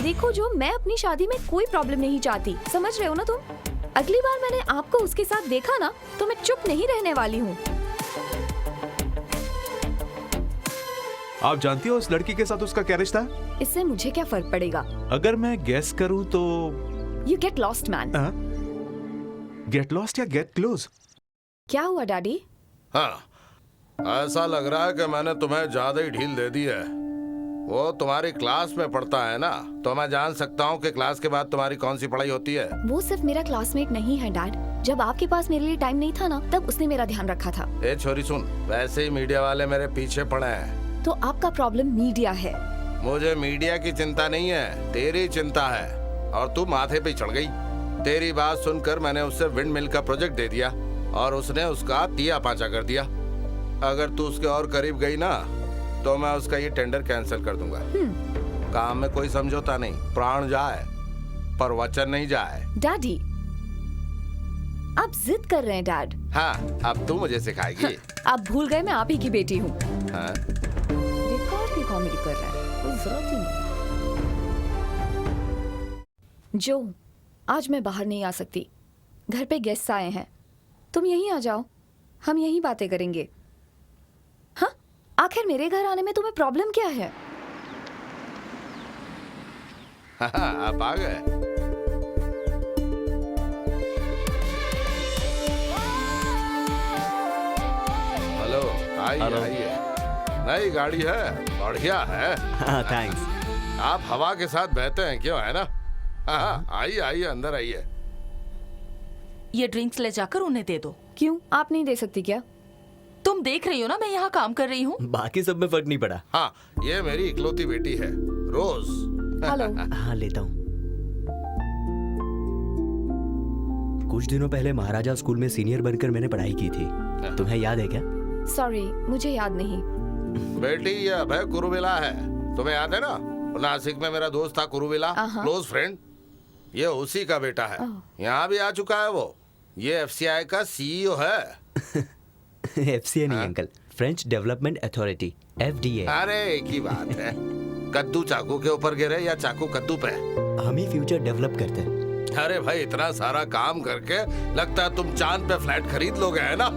देखो जो, मैं अपनी शादी में कोई प्रॉब्लम नहीं चाहती, समझ रहे हो ना तुम? अगली बार मैंने आपको उसके साथ देखा ना तो मैं चुप नहीं रहने वाली हूँ। आप जानती हो उस लड़की के साथ उसका क्या रिश्ता है? इससे मुझे क्या फर्क पड़ेगा? अगर मैं गेस करूं तो you get lost man. Get lost या गेट क्लोज? क्या हुआ डैडी? हाँ, ऐसा लग रहा है कि मैंने तुम्हें ज्यादा ही ढील दे दी है। वो तुम्हारी क्लास में पढ़ता है ना, तो मैं जान सकता हूँ कि क्लास के बाद तुम्हारी कौन सी पढ़ाई होती है? वो सिर्फ मेरा क्लासमेट नहीं है डैड। जब आपके पास मेरे लिए टाइम नहीं था ना, तब उसने मेरा ध्यान रखा था। ए छोरी सुन, वैसे ही मीडिया वाले मेरे पीछे पड़े हैं। तो आपका प्रॉब्लम मीडिया है। मुझे मीडिया की चिंता नहीं है, तेरी चिंता है। और तू माथे पे चढ़ गई। तेरी बात सुनकर मैंने उससे विंडमिल का प्रोजेक्ट दे दिया और उसने उसका तिया पांचा कर दिया। अगर तू उसके और करीब गई ना तो मैं उसका ये टेंडर कैंसिल कर दूंगा। काम में कोई समझौता नहीं, प्राण जाए पर वचन नहीं जाए। डैडी आप जिद कर रहे हैं डैड। हाँ, अब तू मुझे सिखाएगी। आप भूल गए मैं आप ही की बेटी हूँ। हाँ? रिकॉर्ड की कॉमेडी कर रहा है, कोई जरूरत ही नहीं। जो, आज मैं बाहर नहीं आ सकती, घर पे गेस्ट आए हैं। तुम यहीं आ जाओ, हम यहीं बातें करेंगे। हाँ, आखिर मेरे घर आने में तुम्हें प्रॉब्लम क्या है? हाँ, आप आ गए। हेलो, आइए। नई गाड़ी है, बढ़िया है। हाँ थैंक्स। आप हवा के साथ बहते हैं क्यों, है ना? हाँ, आइए अंदर आइए। ये ड्रिंक्स ले जाकर उन्हें दे दो। क्यों, आप नहीं दे सकती क्या? तुम देख रही हो ना मैं यहाँ काम कर रही हूँ। बाकी सब में फर्क नहीं पड़ा। हाँ, ये मेरी इकलौती बेटी है, रोज। हेलो। हाँ लेता हूँ। कुछ दिनों पहले महाराजा स्कूल में सीनियर बनकर मैंने पढ़ाई की थी, तुम्हें याद है क्या? सॉरी, मुझे याद नहीं। बेटी ये अभय कुरुविला है, तुम्हें याद है ना? नासिक में मेरा दोस्त था कुरुविला, क्लोज फ्रेंड। ये उसी का बेटा है, यहाँ भी आ चुका है वो। ये एफसीआई का सीईओ है। एफसीआई नहीं uncle, French development authority, FDA. अरे एक ही बात है, कद्दू चाकू के ऊपर गिरे या चाकू कद्दू पे? हम ही फ्यूचर डेवलप करते हैं। अरे भाई इतना सारा काम करके लगता है तुम चांद पे फ्लैट खरीद लोगे, है ना?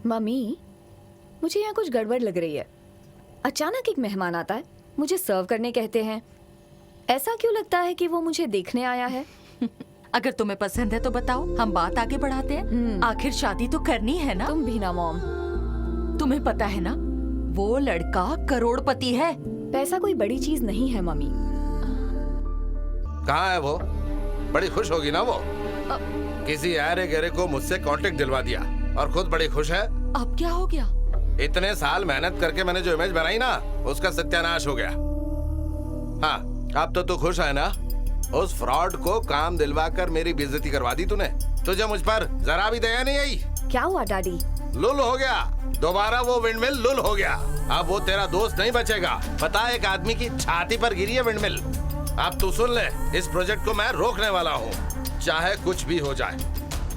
मम्मी, मुझे यहाँ कुछ गड़बड़ लग रही है। अचानक एक मेहमान आता है, मुझे सर्व करने कहते हैं। ऐसा क्यों लगता है कि वो मुझे देखने आया है? अगर तुम्हें पसंद है तो बताओ, हम बात आगे बढ़ाते हैं। आखिर शादी तो करनी है ना? तुम भी ना मॉम। तुम्हें पता है ना, वो लड़का करोड़पति है। पैसा कोई बड़ी चीज नहीं है मम्मी। कहाँ है वो? बड़ी खुश होगी ना वो। किसी अरे गहरे को मुझसे कांटेक्ट दिलवा दिया और खुद बड़ी खुश है। अब क्या हो गया? इतने साल मेहनत करके मैंने जो इमेज बनाई ना, उसका सत्यानाश हो गया। हाँ, अब तो तू खुश है ना? उस फ्रॉड को काम दिलवाकर मेरी बेइज्जती करवा दी तूने। तुझे मुझ पर जरा भी दया नहीं आई। क्या हुआ डैडी? लुल हो गया, दोबारा वो विंडमिल लुल हो गया। अब वो तेरा दोस्त नहीं बचेगा। पता है, एक आदमी की छाती पर गिरी है विंडमिल। अब तू सुन ले, इस प्रोजेक्ट को मैं रोकने वाला हूँ, चाहे कुछ भी हो जाए।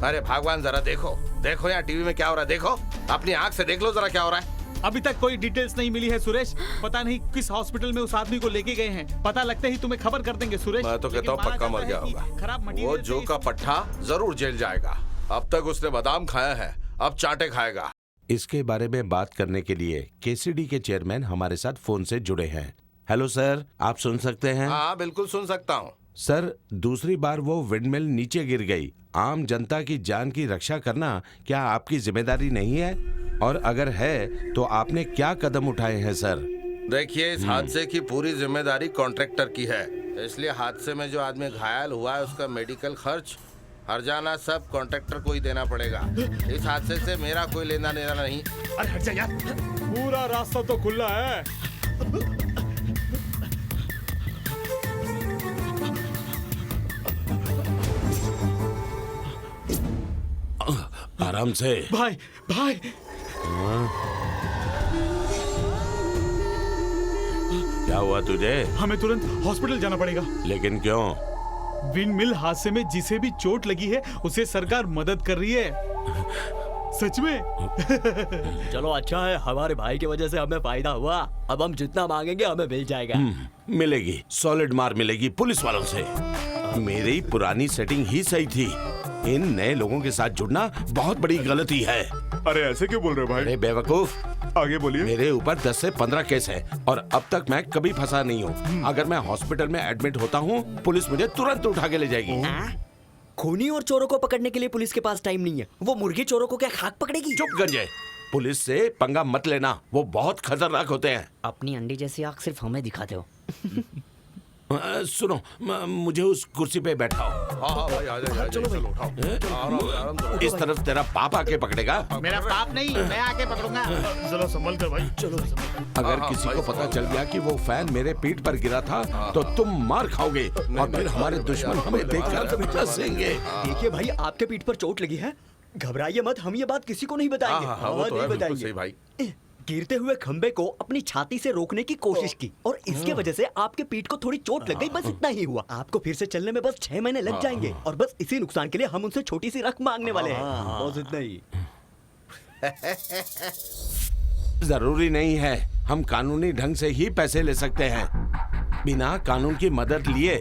अरे भगवान, जरा देखो देखो यहाँ टीवी में क्या हो रहा है। देखो, अपनी आंख से देख लो जरा क्या हो रहा है। अभी तक कोई डिटेल्स नहीं मिली है सुरेश। पता नहीं किस हॉस्पिटल में उस आदमी को लेके गए हैं। पता लगते ही तुम्हें खबर कर देंगे सुरेश। मैं तो कहता हूँ पक्का मर गया होगा। वो जो का पट्टा जरूर जेल जाएगा। अब तक उसने बादाम खाया है, अब चाटे खाएगा। इसके बारे में बात करने के लिए केसीडी के चेयरमैन हमारे साथ फोन से जुड़े हैं। हेलो सर, आप सुन सकते हैं? हाँ बिल्कुल सुन सकता हूँ। सर, दूसरी बार वो विंडमिल नीचे गिर गई। आम जनता की जान की रक्षा करना क्या आपकी जिम्मेदारी नहीं है? और अगर है तो आपने क्या कदम उठाए हैं सर? देखिए, इस हादसे की पूरी जिम्मेदारी कॉन्ट्रैक्टर की है, इसलिए हादसे में जो आदमी घायल हुआ है उसका मेडिकल खर्च, हर्जाना सब कॉन्ट्रैक्टर को ही देना पड़ेगा। इस हादसे से मेरा कोई लेना देना नहीं। अरे हट जा यार, पूरा रास्ता तो खुला है। आराम से भाई। भाई क्या हुआ तुझे? हमें तुरंत हॉस्पिटल जाना पड़ेगा। लेकिन क्यों? विंडमिल हादसे में जिसे भी चोट लगी है उसे सरकार मदद कर रही है। सच में। चलो अच्छा है, हमारे भाई की वजह से हमें फायदा हुआ। अब हम जितना मांगेंगे हमें मिल जाएगा। मिलेगी, सॉलिड मार मिलेगी पुलिस वालों से। मेरी पुरानी सेटिंग ही सही थी। इन नए लोगों के साथ जुड़ना बहुत बड़ी गलती है। अरे ऐसे क्यों बोल रहे हो भाई? अरे बेवकूफ, आगे बोलिए। मेरे ऊपर 10 से 15 केस हैं और अब तक मैं कभी फंसा नहीं हूँ। अगर मैं हॉस्पिटल में एडमिट होता हूँ, पुलिस मुझे तुरंत उठा के ले जाएगी। खूनी और चोरों को पकड़ने के लिए पुलिस के पास टाइम नहीं है। वो मुर्गी चोरों को क्या खाक पकड़ेगी? चुप गंजे, पुलिस से पंगा मत लेना, वो बहुत खतरनाक होते हैं। अपनी अंडी जैसी आंख सिर्फ हमें दिखाते हो। सुनो, मुझे उस कुर्सी पे बैठाओ। हाँ भाई, आ जाओ, चलो भाई, उठाओ। इस तरफ तेरा पाप आके पकड़ेगा। मेरा पाप नहीं, मैं आके पकड़ूंगा। चलो संभल कर भाई, चलो। अगर किसी को पता चल गया कि वो फैन मेरे पीठ पर गिरा था तो तुम मार खाओगे और फिर हमारे दुश्मन हमें देखकर हंसेंगे। देखिए भाई, आपके पीठ पर चोट लगी है, घबराइए मत। हम ये बात किसी को नहीं बताएंगे। नहीं बताएंगे भाई। गिरते हुए खंबे को अपनी छाती से रोकने की कोशिश की और इसके वजह से आपके पीठ को थोड़ी चोट लग गई, बस इतना ही हुआ। आपको फिर से चलने में बस 6 महीने लग जाएंगे और बस इसी नुकसान के लिए हम उनसे छोटी सी रकम मांगने वाले हैं। बस इतना ही। जरूरी नहीं है, हम कानूनी ढंग से ही पैसे ले सकते हैं। बिना कानून की मदद लिए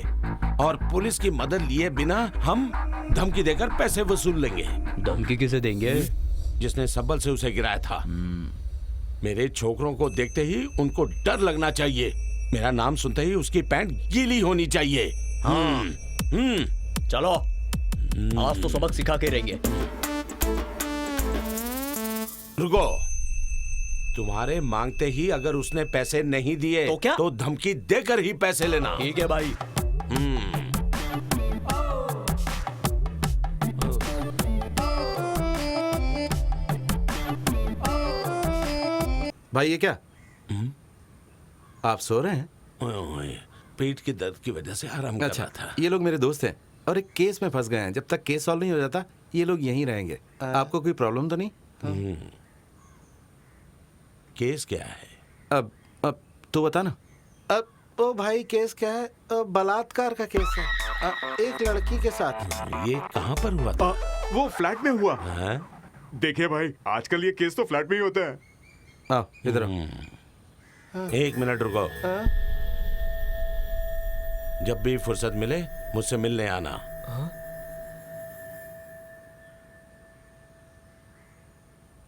और पुलिस की मदद लिए बिना हम धमकी देकर पैसे वसूल लेंगे। धमकी किसे देंगे? जिसने संबल से उसे गिराया था। मेरे छोकरों को देखते ही उनको डर लगना चाहिए। मेरा नाम सुनते ही उसकी पैंट गीली होनी चाहिए। चलो, आज तो सबक सिखा के रहेंगे। रुको, तुम्हारे मांगते ही अगर उसने पैसे नहीं दिए तो क्या? तो धमकी देकर ही पैसे लेना। ठीक है भाई। भाई ये क्या? आप सो रहे हैं? पेट के दर्द की वजह से आराम कर रहा था। ये लोग मेरे दोस्त हैं और एक केस में फंस गए हैं। जब तक केस सॉल्व नहीं हो जाता ये लोग यहीं रहेंगे। आपको कोई प्रॉब्लम तो नहीं? केस क्या है? अब तो बता ना। अब ओ भाई, केस क्या है? बलात्कार का केस है, एक लड़की के साथ। ये कहाँ पर हुआ था? वो फ्लैट में हुआ। देखिए भाई, आजकल ये केस तो फ्लैट में ही होता है। इधर। 1 मिनट रुको। जब भी फुर्सत मिले मुझसे मिलने आना।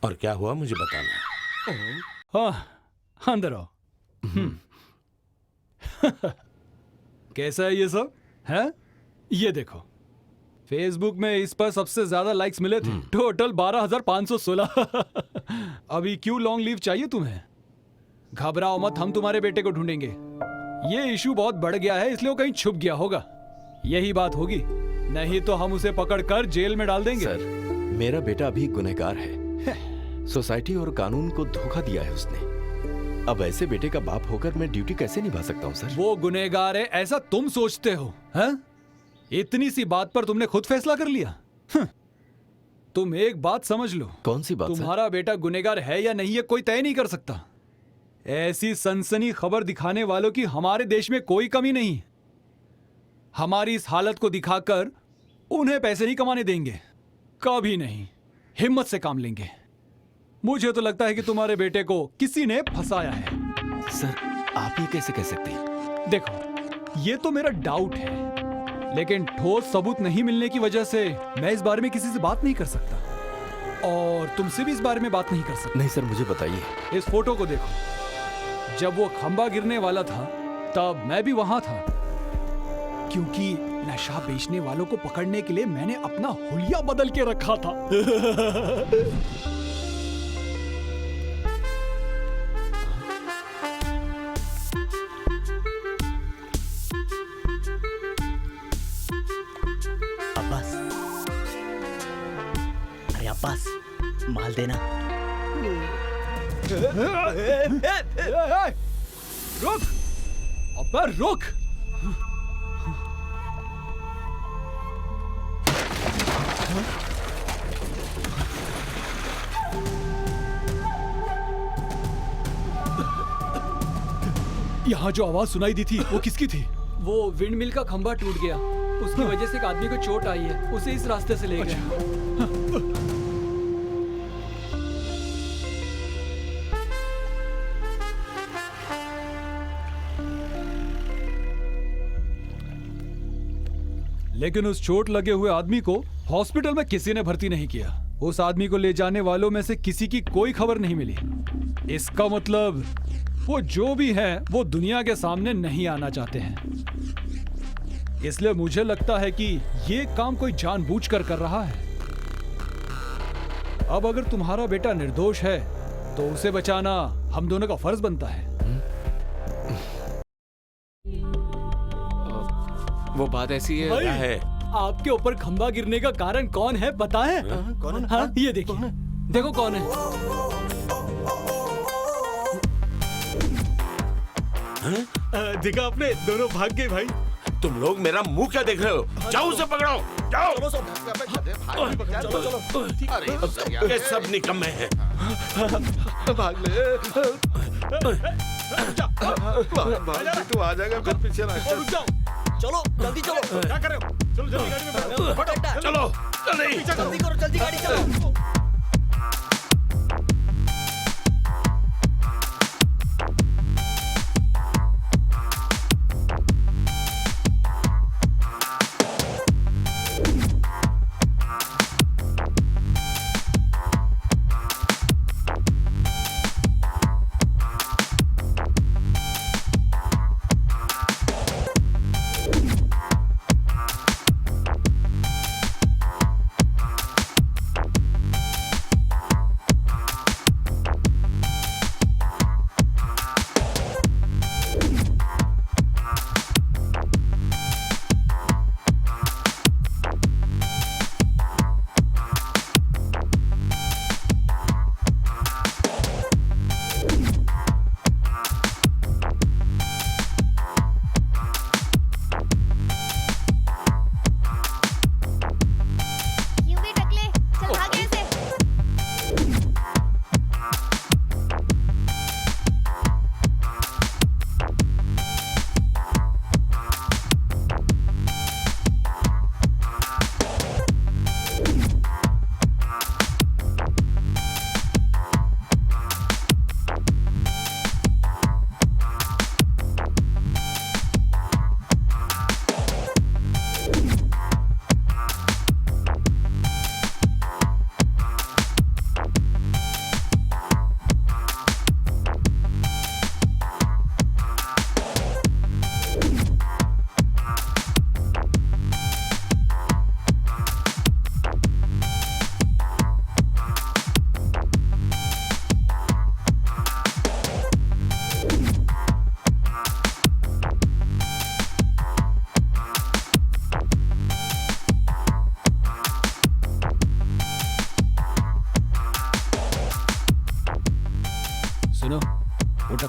और क्या हुआ मुझे बताना। हाँ, अंदर आओ। कैसा है ये सब है? ये देखो, फेसबुक में इस पर सबसे ज्यादा लाइक्स मिले थे, टोटल 12,516। अभी क्यों लॉन्ग लीव चाहिए तुम्हें? घबराओ मत, हम तुम्हारे बेटे को ढूंढेंगे। ये इशू बहुत बढ़ गया है, इसलिए वो कहीं छुप गया होगा, यही बात होगी। नहीं तो हम उसे पकड़कर जेल में डाल देंगे। सर, मेरा बेटा अभी गुनहगार है। सोसाइटी और कानून को धोखा दिया है उसने। अब ऐसे बेटे का बाप होकर मैं ड्यूटी कैसे निभा सकता हूँ सर? वो गुनहगार है ऐसा तुम सोचते हो? हैं? इतनी सी बात पर तुमने खुद फैसला कर लिया? तुम एक बात समझ लो। कौन सी बात? तुम्हारा बेटा गुनहगार है या नहीं, ये कोई तय नहीं कर सकता। ऐसी सनसनी खबर दिखाने वालों की हमारे देश में कोई कमी नहीं। हमारी इस हालत को दिखाकर उन्हें पैसे नहीं कमाने देंगे, कभी नहीं। हिम्मत से काम लेंगे। मुझे तो लगता है कि तुम्हारे बेटे को किसी ने फंसाया है। सर, आप ये कैसे कह सकते हैं? देखो, ये तो मेरा डाउट है, लेकिन ठोस सबूत नहीं मिलने की वजह से मैं इस बारे में किसी से बात नहीं कर सकता, और तुमसे भी इस बारे में बात नहीं कर सकता। नहीं सर, मुझे बताइए। इस फोटो को देखो। जब वो खंबा गिरने वाला था तब मैं भी वहां था, क्योंकि नशा बेचने वालों को पकड़ने के लिए मैंने अपना हुलिया बदल के रखा था। बस माल देना। रुक, अब्बा रुक। यहाँ जो आवाज सुनाई दी थी वो किसकी थी? वो विंड मिल का खंबा टूट गया, उसकी वजह से एक आदमी को चोट आई है, उसे इस रास्ते से ले गए। लेकिन उस चोट लगे हुए आदमी को हॉस्पिटल में किसी ने भर्ती नहीं किया। उस आदमी को ले जाने वालों में से किसी की कोई खबर नहीं मिली। इसका मतलब वो जो भी है वो दुनिया के सामने नहीं आना चाहते हैं। इसलिए मुझे लगता है कि ये काम कोई जानबूझकर कर रहा है। अब अगर तुम्हारा बेटा निर्दोष है तो उसे बचाना हम दोनों का फर्ज बनता है। वो बात ऐसी है। क्या है? आपके ऊपर खंबा गिरने का कारण कौन है पता है? कौन है? हाँ, ये देखिए, देखो कौन है। देखा आपने, दोनों भाग गए भाई। तुम लोग मेरा मुंह क्या देख रहे हो? जाओ उसे पकड़ो, जाओ। ये सब निकम्मे हैं। भाग ले। तू आ जाएगा फिर पीछे रुक जाओ, चलो जल्दी चलो। क्या कर रहे हो? चलो जल्दी गाड़ी में बैठो। चलो जल्दी करो, जल्दी गाड़ी चलो।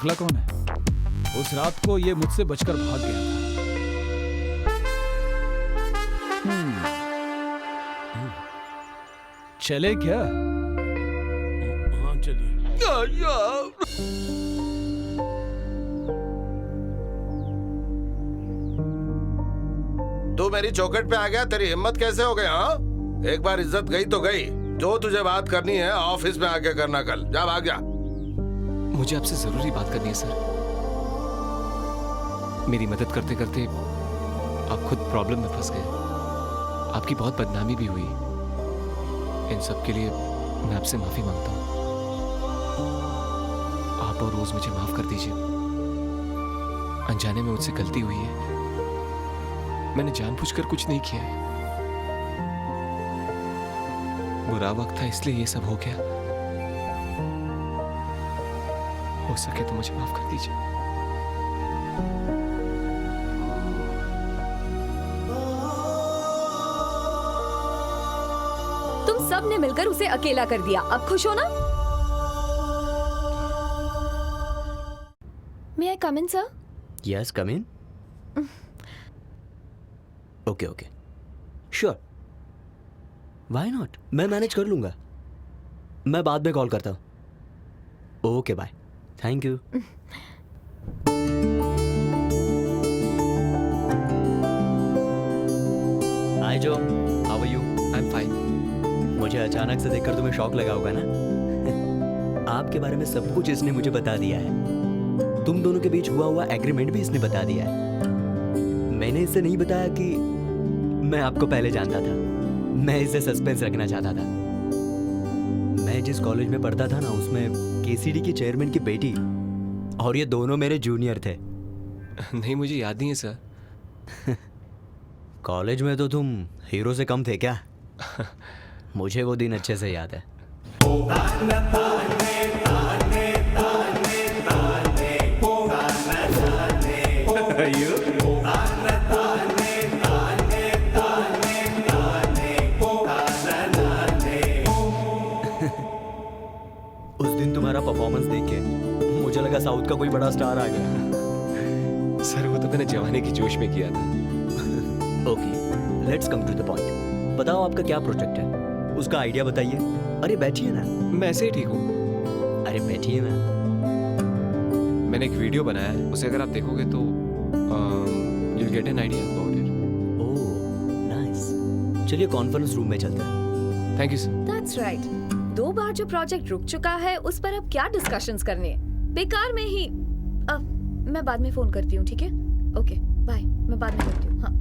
टकला कौन है? उस रात को ये मुझसे बचकर भाग गया था। चले क्या? हाँ चलिए। तू मेरी चौखट पे आ गया, तेरी हिम्मत कैसे हो गई? हाँ, एक बार इज्जत गई तो गई। जो तुझे बात करनी है ऑफिस में आके करना, कल जा, भाग जा। मुझे आपसे जरूरी बात करनी है सर। मेरी मदद करते करते आप खुद प्रॉब्लम में फंस गए। आपकी बहुत बदनामी भी हुई। इन सब के लिए मैं आपसे माफी मांगता हूँ। आप और रोज मुझे माफ कर दीजिए। अनजाने में मुझसे गलती हुई है। मैंने जानबूझकर कुछ नहीं किया है। बुरा वक्त था इसलिए ये सब हो गया। हो सके तो मुझे माफ कर दीजिए। तुम सब ने मिलकर उसे अकेला कर दिया। अब खुश हो ना? May I come in, sir? Yes come in. Okay okay sure, why not, मैं मैनेज कर लूंगा। मैं बाद में कॉल करता हूँ। Okay bye, thank you. Hi Joe, how are you? I am fine. मुझे अचानक से देखकर तुम्हें शॉक लगा होगा ना? आपके बारे में सब कुछ इसने मुझे बता दिया है। तुम दोनों के बीच हुआ एग्रीमेंट भी इसने बता दिया है। मैंने इसे नहीं बताया कि मैं आपको पहले जानता था। मैं इसे सस्पेंस रखना चाहता था। मैं जिस कॉलेज में पढ़ता था ना, उसमें केसीडी की चेयरमैन की बेटी और ये दोनों मेरे जूनियर थे। नहीं, मुझे याद नहीं है सर। कॉलेज में तो तुम हीरो से कम थे क्या? मुझे वो दिन अच्छे से याद है। उस दिन तुम्हारा परफॉर्मेंस देख के मुझे लगा साउथ का कोई बड़ा स्टार आ गया। सर वो तो मैंने जवानी की जोश में किया था। Okay, let's come to the point. बताओ आपका क्या प्रोजेक्ट है? उसका आइडिया बताइए। अरे बैठिए ना। मैं ऐसे ही ठीक हूँ। अरे बैठिए ना। मैंने एक वीडियो बनाया है, उसे अगर आप देखोगे तो you'll get an idea about it. Oh nice. चलिए कॉन्फ्रेंस रूम में चलते हैं। Thank you sir. That's right. 2 बार जो प्रोजेक्ट रुक चुका है उस पर अब क्या डिस्कशंस करने? बेकार में ही। मैं बाद में फोन करती हूँ, ठीक है? ओके बाय, मैं बाद में करती हूँ। हाँ।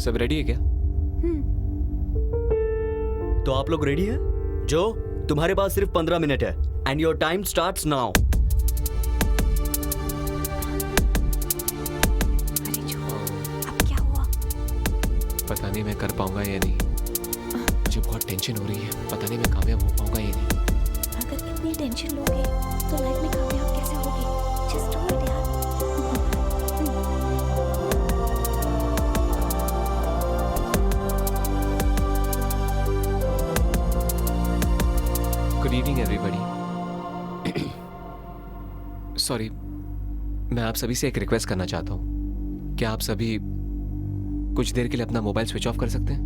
सब रेडी है क्या? तो आप लोग रेडी हैं? जो तुम्हारे पास सिर्फ 15 मिनट है and your time starts now. पता नहीं मैं कर पाऊंगा या नहीं। मुझे बहुत टेंशन हो रही है। पता नहीं मैं कामयाब हो पाऊंगा या नहीं। अगर इतनी टेंशन लोगे तो लाइफ में कामयाब कैसे होगे? Just do it, यार। Good evening everybody. सॉरी, मैं आप सभी से एक रिक्वेस्ट करना चाहता हूँ। क्या आप सभी कुछ देर के लिए अपना मोबाइल स्विच ऑफ कर सकते हैं?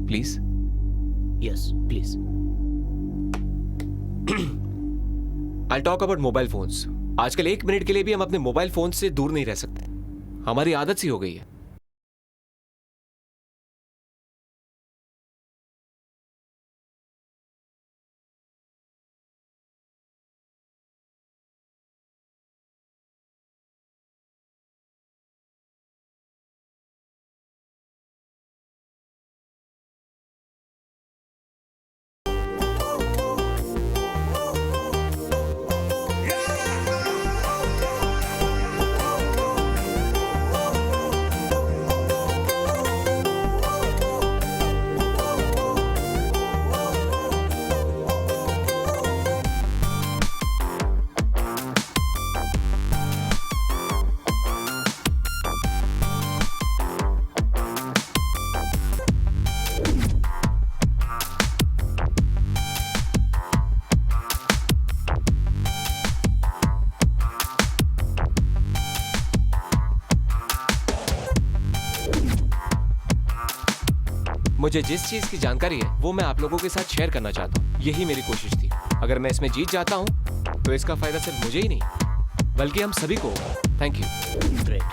Please. Yes please. I talk about mobile phones. आजकल 1 मिनट के लिए भी हम अपने मोबाइल फोन से दूर नहीं रह सकते। हमारी आदत सी हो गई है। मुझे जिस चीज की जानकारी है वो मैं आप लोगों के साथ शेयर करना चाहता हूँ। यही मेरी कोशिश थी। अगर मैं इसमें जीत जाता हूँ तो इसका फायदा सिर्फ मुझे ही नहीं बल्कि हम सभी को होगा। Thank you. ग्रेट।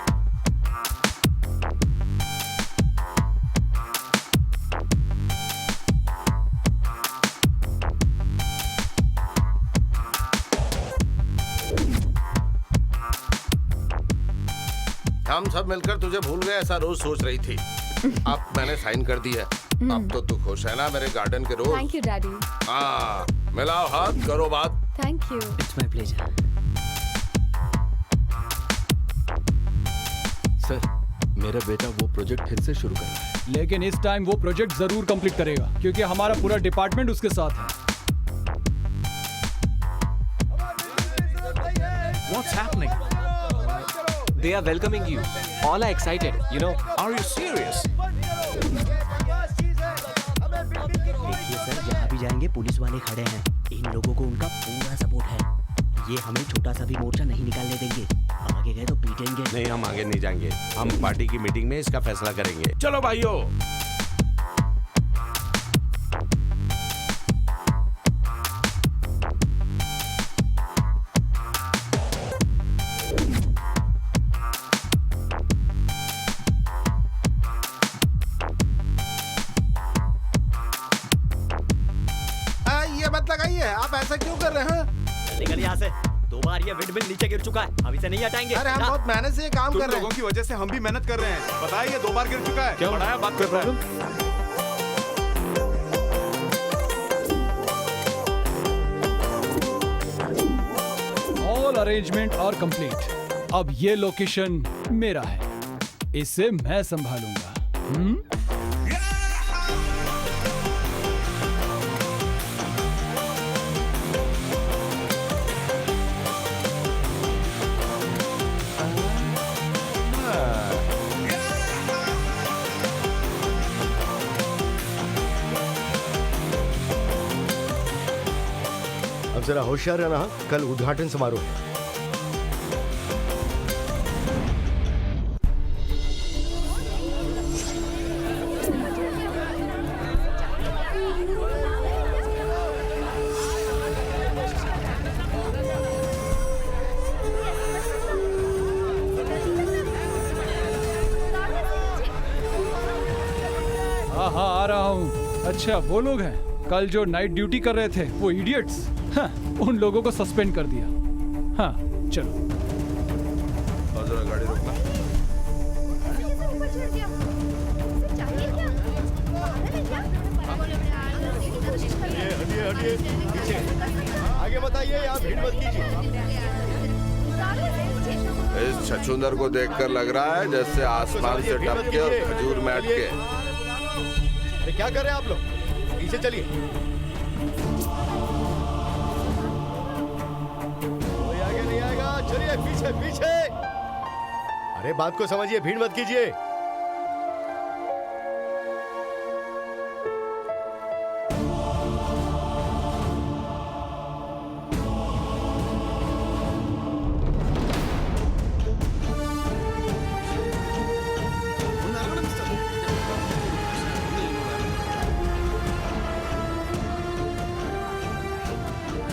हम सब मिलकर तुझे भूल गए ऐसा रोज सोच रही थी। अब मैंने साइन कर दी है। अब तो तू खुश है ना मेरे गार्डन के रोज? Thank you daddy. हाँ, मिलाओ हाथ, करो बात। Thank you. It's my pleasure. Sir, मेरा बेटा वो प्रोजेक्ट फिर से शुरू कर रहा है। लेकिन इस टाइम वो प्रोजेक्ट जरूर कंप्लीट करेगा क्योंकि हमारा पूरा डिपार्टमेंट उसके साथ है। What's happening? They are welcoming you. All are excited. You know. Are you serious? देखिए सर, जहाँ भी जाएंगे पुलिस वाले खड़े हैं। इन लोगों को उनका पूरा सपोर्ट है। ये हमें छोटा सा भी मोर्चा नहीं निकालने देंगे। आगे गए तो पीटेंगे। नहीं, हम आगे नहीं जाएंगे। हम पार्टी की मीटिंग में इसका फैसला करेंगे। चलो भाइयों। ये मत लगाइए, आप ऐसा क्यों कर रहे हैं? निकल यहाँ से। 2 बार ये विंडमिल नीचे गिर चुका है, अब इसे नहीं हटाएंगे। अरे हम बहुत मेहनत से ये काम कर रहे हैं। लोगों की वजह से हम भी मेहनत कर रहे हैं। बताइए, ये 2 बार गिर चुका है। क्या बढ़ाया बात कर रहा है। All arrangement are complete. अब ये लोकेशन मेरा है, इसे मैं संभालूंगा। अब जरा होशियार रहना, हाँ? कल उद्घाटन समारोह है। हाँ हाँ, आ रहा हूँ। अच्छा, वो लोग हैं कल जो नाइट ड्यूटी कर रहे थे, वो इडियट्स। हाँ, उन लोगों को सस्पेंड कर दिया। हाँ, चलो। और जरा गाड़ी रोकना। हटिए, पीछे। आगे बताइए, आप भीड़ मत कीजिए। इस छछूंदर को देखकर लग रहा है जैसे आसमान से टपके और खजूर में अटके। अरे क्या कर रहे हैं आप लोग? पीछे चलिए। कोई आगे नहीं आएगा, चलिए पीछे पीछे। अरे बात को समझिए, भीड़ मत कीजिए।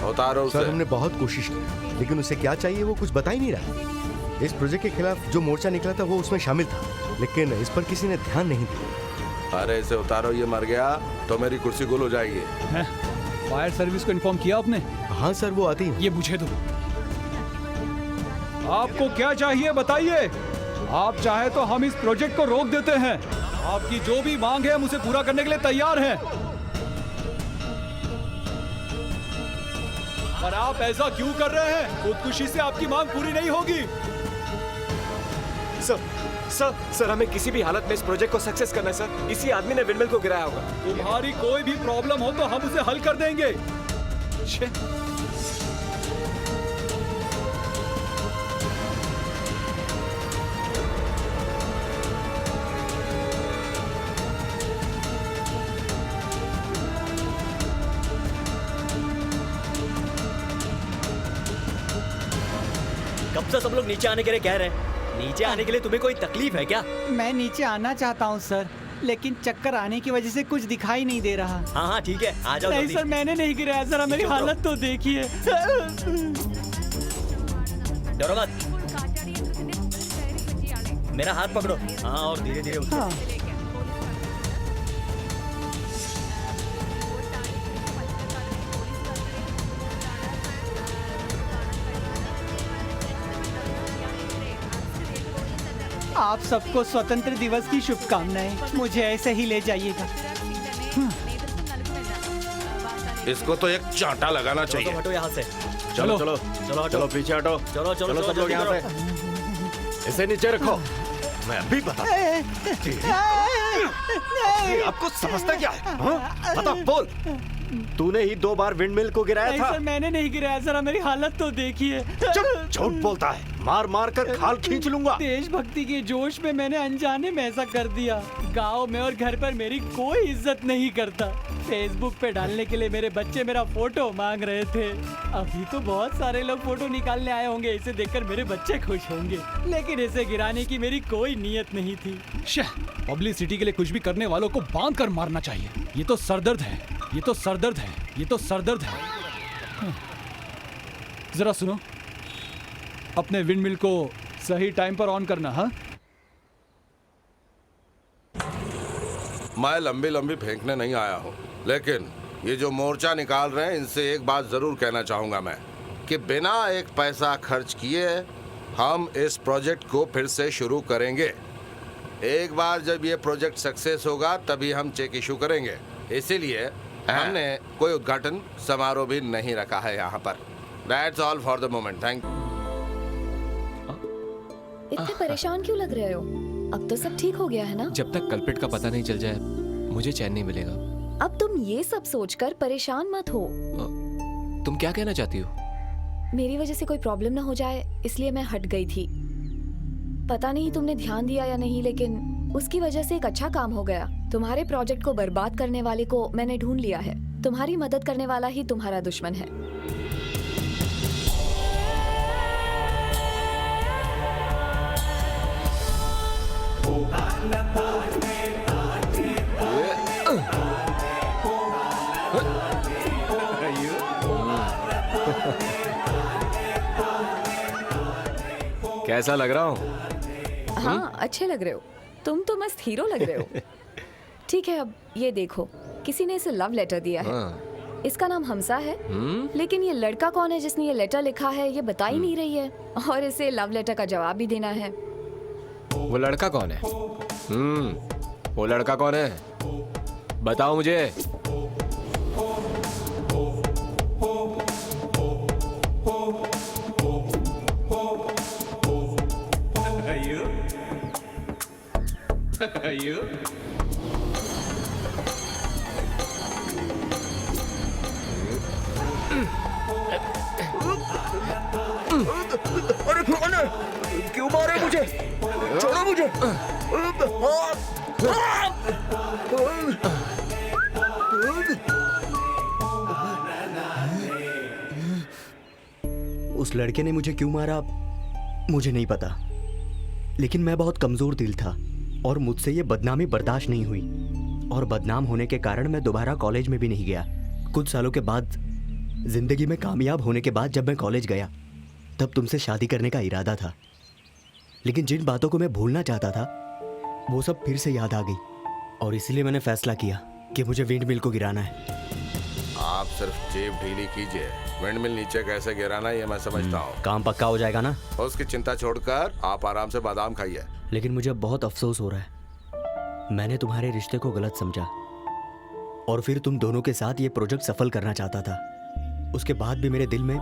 उतारो सर, उसे। हमने बहुत कोशिश की, लेकिन उसे क्या चाहिए वो कुछ बता ही नहीं रहा। इस प्रोजेक्ट के खिलाफ जो मोर्चा निकला था वो उसमें शामिल था, लेकिन इस पर किसी ने ध्यान नहीं दिया। अरे इसे उतारो, ये मर गया तो मेरी कुर्सी गुल हो जाएगी। फायर सर्विस को इन्फॉर्म किया आपने? हाँ सर, वो आती है। ये मुझे दो। आपको क्या चाहिए बताइए। आप चाहे तो हम इस प्रोजेक्ट को रोक देते हैं। आपकी जो भी मांग है हम उसे पूरा करने के लिए तैयार हैं। पर आप ऐसा क्यों कर रहे हैं? खुदकुशी से आपकी मांग पूरी नहीं होगी। सर, हमें किसी भी हालत में इस प्रोजेक्ट को सक्सेस करना है सर। इसी आदमी ने विंडमिल को गिराया होगा। तुम्हारी कोई भी प्रॉब्लम हो तो हम उसे हल कर देंगे। कब से सब लोग नीचे आने के लिए कह रहे हैं? नीचे आने के लिए तुम्हें कोई तकलीफ है क्या? मैं नीचे आना चाहता हूँ सर, लेकिन चक्कर आने की वजह से कुछ दिखाई नहीं दे रहा। हाँ हाँ ठीक है, आ जाओ नहीं जल्दी। सर, मैंने नहीं गिराया, जरा मेरी हालत तो देखिए। डरो मत, मेरा हाथ पकड़ो। हाँ, और धीरे धीरे उठो। आप सबको स्वतंत्र दिवस की शुभकामनाएं। मुझे ऐसे ही ले जाइएगा। इसको तो एक चांटा लगाना चलो चाहिए। हटो यहाँ से। चलो चलो चलो चलो पीछे हटो। चलो चलो चलो सब लोग यहाँ से। इसे नीचे रखो। मैं अभी बता। आपको समझता क्या है? हाँ? बता, बोल। तूने ही 2 बार विंडमिल को गिराया नहीं था। सर, मैंने नहीं गिराया, जरा मेरी हालत तो देखिए। चुप, झूठ बोलता है। मार मार कर खाल खींच लूंगा। देशभक्ति के जोश में मैंने अनजाने में ऐसा कर दिया। गांव में और घर पर मेरी कोई इज्जत नहीं करता। फेसबुक पे डालने के लिए मेरे बच्चे मेरा फोटो मांग रहे थे। अभी तो बहुत सारे लोग फोटो निकालने आए होंगे, इसे देखकर मेरे बच्चे खुश होंगे, लेकिन इसे गिराने की मेरी कोई नीयत नहीं थी। पब्लिसिटी के लिए कुछ भी करने वालों को बांध कर मारना चाहिए। ये तो सरदर्द है, ये तो सरदर्द है, ये तो सरदर्द है। जरा सुनो, अपने विंडमिल को सही टाइम पर ऑन करना। हाँ, मैं लंबी लंबी फेंकने नहीं आया हूँ, लेकिन ये जो मोर्चा निकाल रहे हैं इनसे एक बात जरूर कहना चाहूंगा मैं, कि बिना एक पैसा खर्च किए हम इस प्रोजेक्ट को फिर से शुरू करेंगे। एक बार जब ये प्रोजेक्ट सक्सेस होगा तभी हम चेक इशू करेंगे। इसीलिए हमने कोई उद्घाटन समारोह भी नहीं रखा है यहाँ पर। That's all for the moment. Thank you. इतने परेशान क्यों लग रहे हो? अब तो सब ठीक हो गया है ना? जब तक कल्प्रिट का पता नहीं चल जाए मुझे चैन नहीं मिलेगा। अब तुम ये सब सोचकर परेशान मत हो। तुम क्या कहना चाहती हो? मेरी वजह से कोई प्रॉब्लम ना हो जाए इसलिए मैं हट गई थी। पता नहीं तुमने ध्यान दिया या नहीं, लेकिन उसकी वजह से एक अच्छा काम हो गया। तुम्हारे प्रोजेक्ट को बर्बाद करने वाले को मैंने ढूंढ लिया है। तुम्हारी मदद करने वाला ही तुम्हारा दुश्मन है। कैसा लग रहा हूँ? हाँ, अच्छे लग रहे हो। तुम तो मस्त हीरो लग रहे हो। ठीक है, अब ये देखो, किसी ने इसे लव लेटर दिया है। इसका नाम हमसा है, लेकिन ये लड़का कौन है जिसने ये लेटर लिखा है ये बता ही नहीं रही है, और इसे लव लेटर का जवाब भी देना है। वो लड़का कौन है? वो लड़का कौन है? बताओ मुझे। अरे कौन है? क्यों मारे मुझे? छोड़ो मुझे। उस लड़के ने मुझे क्यों मारा मुझे नहीं पता, लेकिन मैं बहुत कमजोर दिल था और मुझसे ये बदनामी बर्दाश्त नहीं हुई, और बदनाम होने के कारण मैं दोबारा कॉलेज में भी नहीं गया। कुछ सालों के बाद, जिंदगी में कामयाब होने के बाद जब मैं कॉलेज गया तब तुमसे शादी करने का इरादा था, लेकिन जिन बातों को मैं भूलना चाहता था वो सब फिर से याद आ गई, और इसलिए मैंने फैसला किया कि मुझे विंडमिल को गिराना है। आप सिर्फ जेब ढीली कीजिए, विंडमिल नीचे कैसे गिराना ये मैं समझता हूँ। काम पक्का हो जाएगा ना? उसकी चिंता छोड़कर आप आराम से बादाम खाइए। लेकिन मुझे बहुत अफसोस हो रहा है, मैंने तुम्हारे रिश्ते को गलत समझा और फिर तुम दोनों के साथ ये प्रोजेक्ट सफल करना चाहता था। उसके बाद भी मेरे दिल में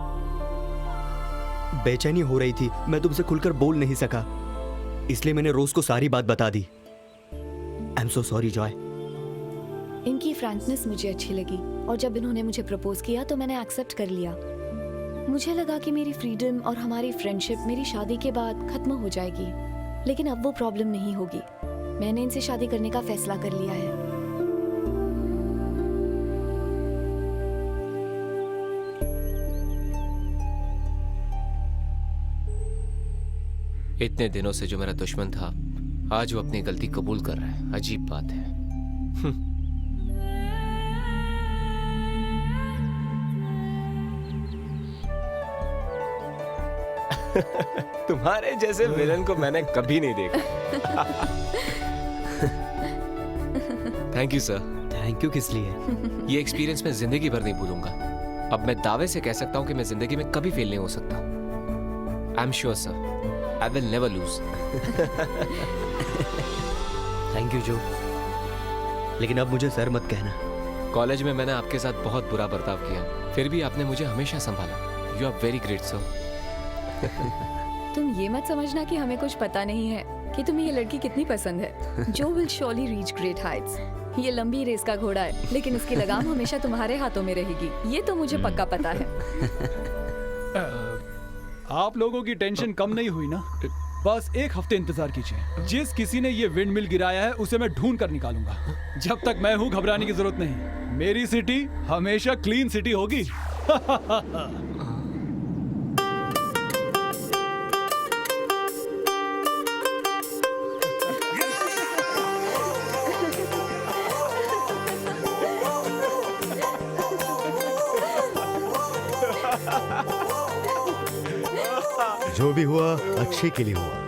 बेचैनी हो रही थी, मैं तुमसे खुलकर बोल नहीं सका, इसलिए मैंने रोज को सारी बात बता दी। I am so sorry Joy. इनकी फ्रैंकनेस मुझे अच्छी लगी, और जब इन्होंने मुझे प्रपोज किया तो मैंने एक्सेप्ट कर लिया। मुझे लगा कि मेरी फ्रीडम और हमारी फ्रेंडशिप मेरी शादी के बाद खत्म हो जाएगी, लेकिन अब वो प्रॉब्लम नहीं होगी। मैंने इनसे शादी करने का फैसला कर लिया है। इतने दिनों से जो मेरा दुश्मन था आज वो अपनी गलती कबूल कर रहा है, अजीब बात है। तुम्हारे जैसे विलन को मैंने कभी नहीं देखा। Thank you sir. Thank you किस लिए? ये एक्सपीरियंस मैं जिंदगी भर नहीं भूलूंगा। अब मैं दावे से कह सकता हूँ कि मैं जिंदगी में कभी फेल नहीं हो सकता। I am sure sir, I will never lose. Thank you जो, लेकिन अब मुझे सर मत कहना। कॉलेज में मैंने आपके साथ बहुत बुरा बर्ताव किया, फिर भी आपने मुझे हमेशा संभाला। You are very great sir. तुम ये मत समझना कि हमें कुछ पता नहीं है कि तुम्हें ये लड़की कितनी पसंद है। जो will surely reach great Heights. ये लंबी रेस का घोड़ा है, लेकिन उसकी लगाम हमेशा तुम्हारे हाथों में रहेगी। ये तो मुझे पक्का पता है। आप लोगों की टेंशन कम नहीं हुई ना? बस एक हफ्ते इंतजार कीजिए। जिस किसी ने ये विंड मिल गिराया है उसे मैं ढूंढ कर निकालूंगा। जब तक मैं हूँ घबराने की जरूरत नहीं। मेरी सिटी हमेशा क्लीन सिटी होगी। जो भी हुआ अच्छे के लिए हुआ।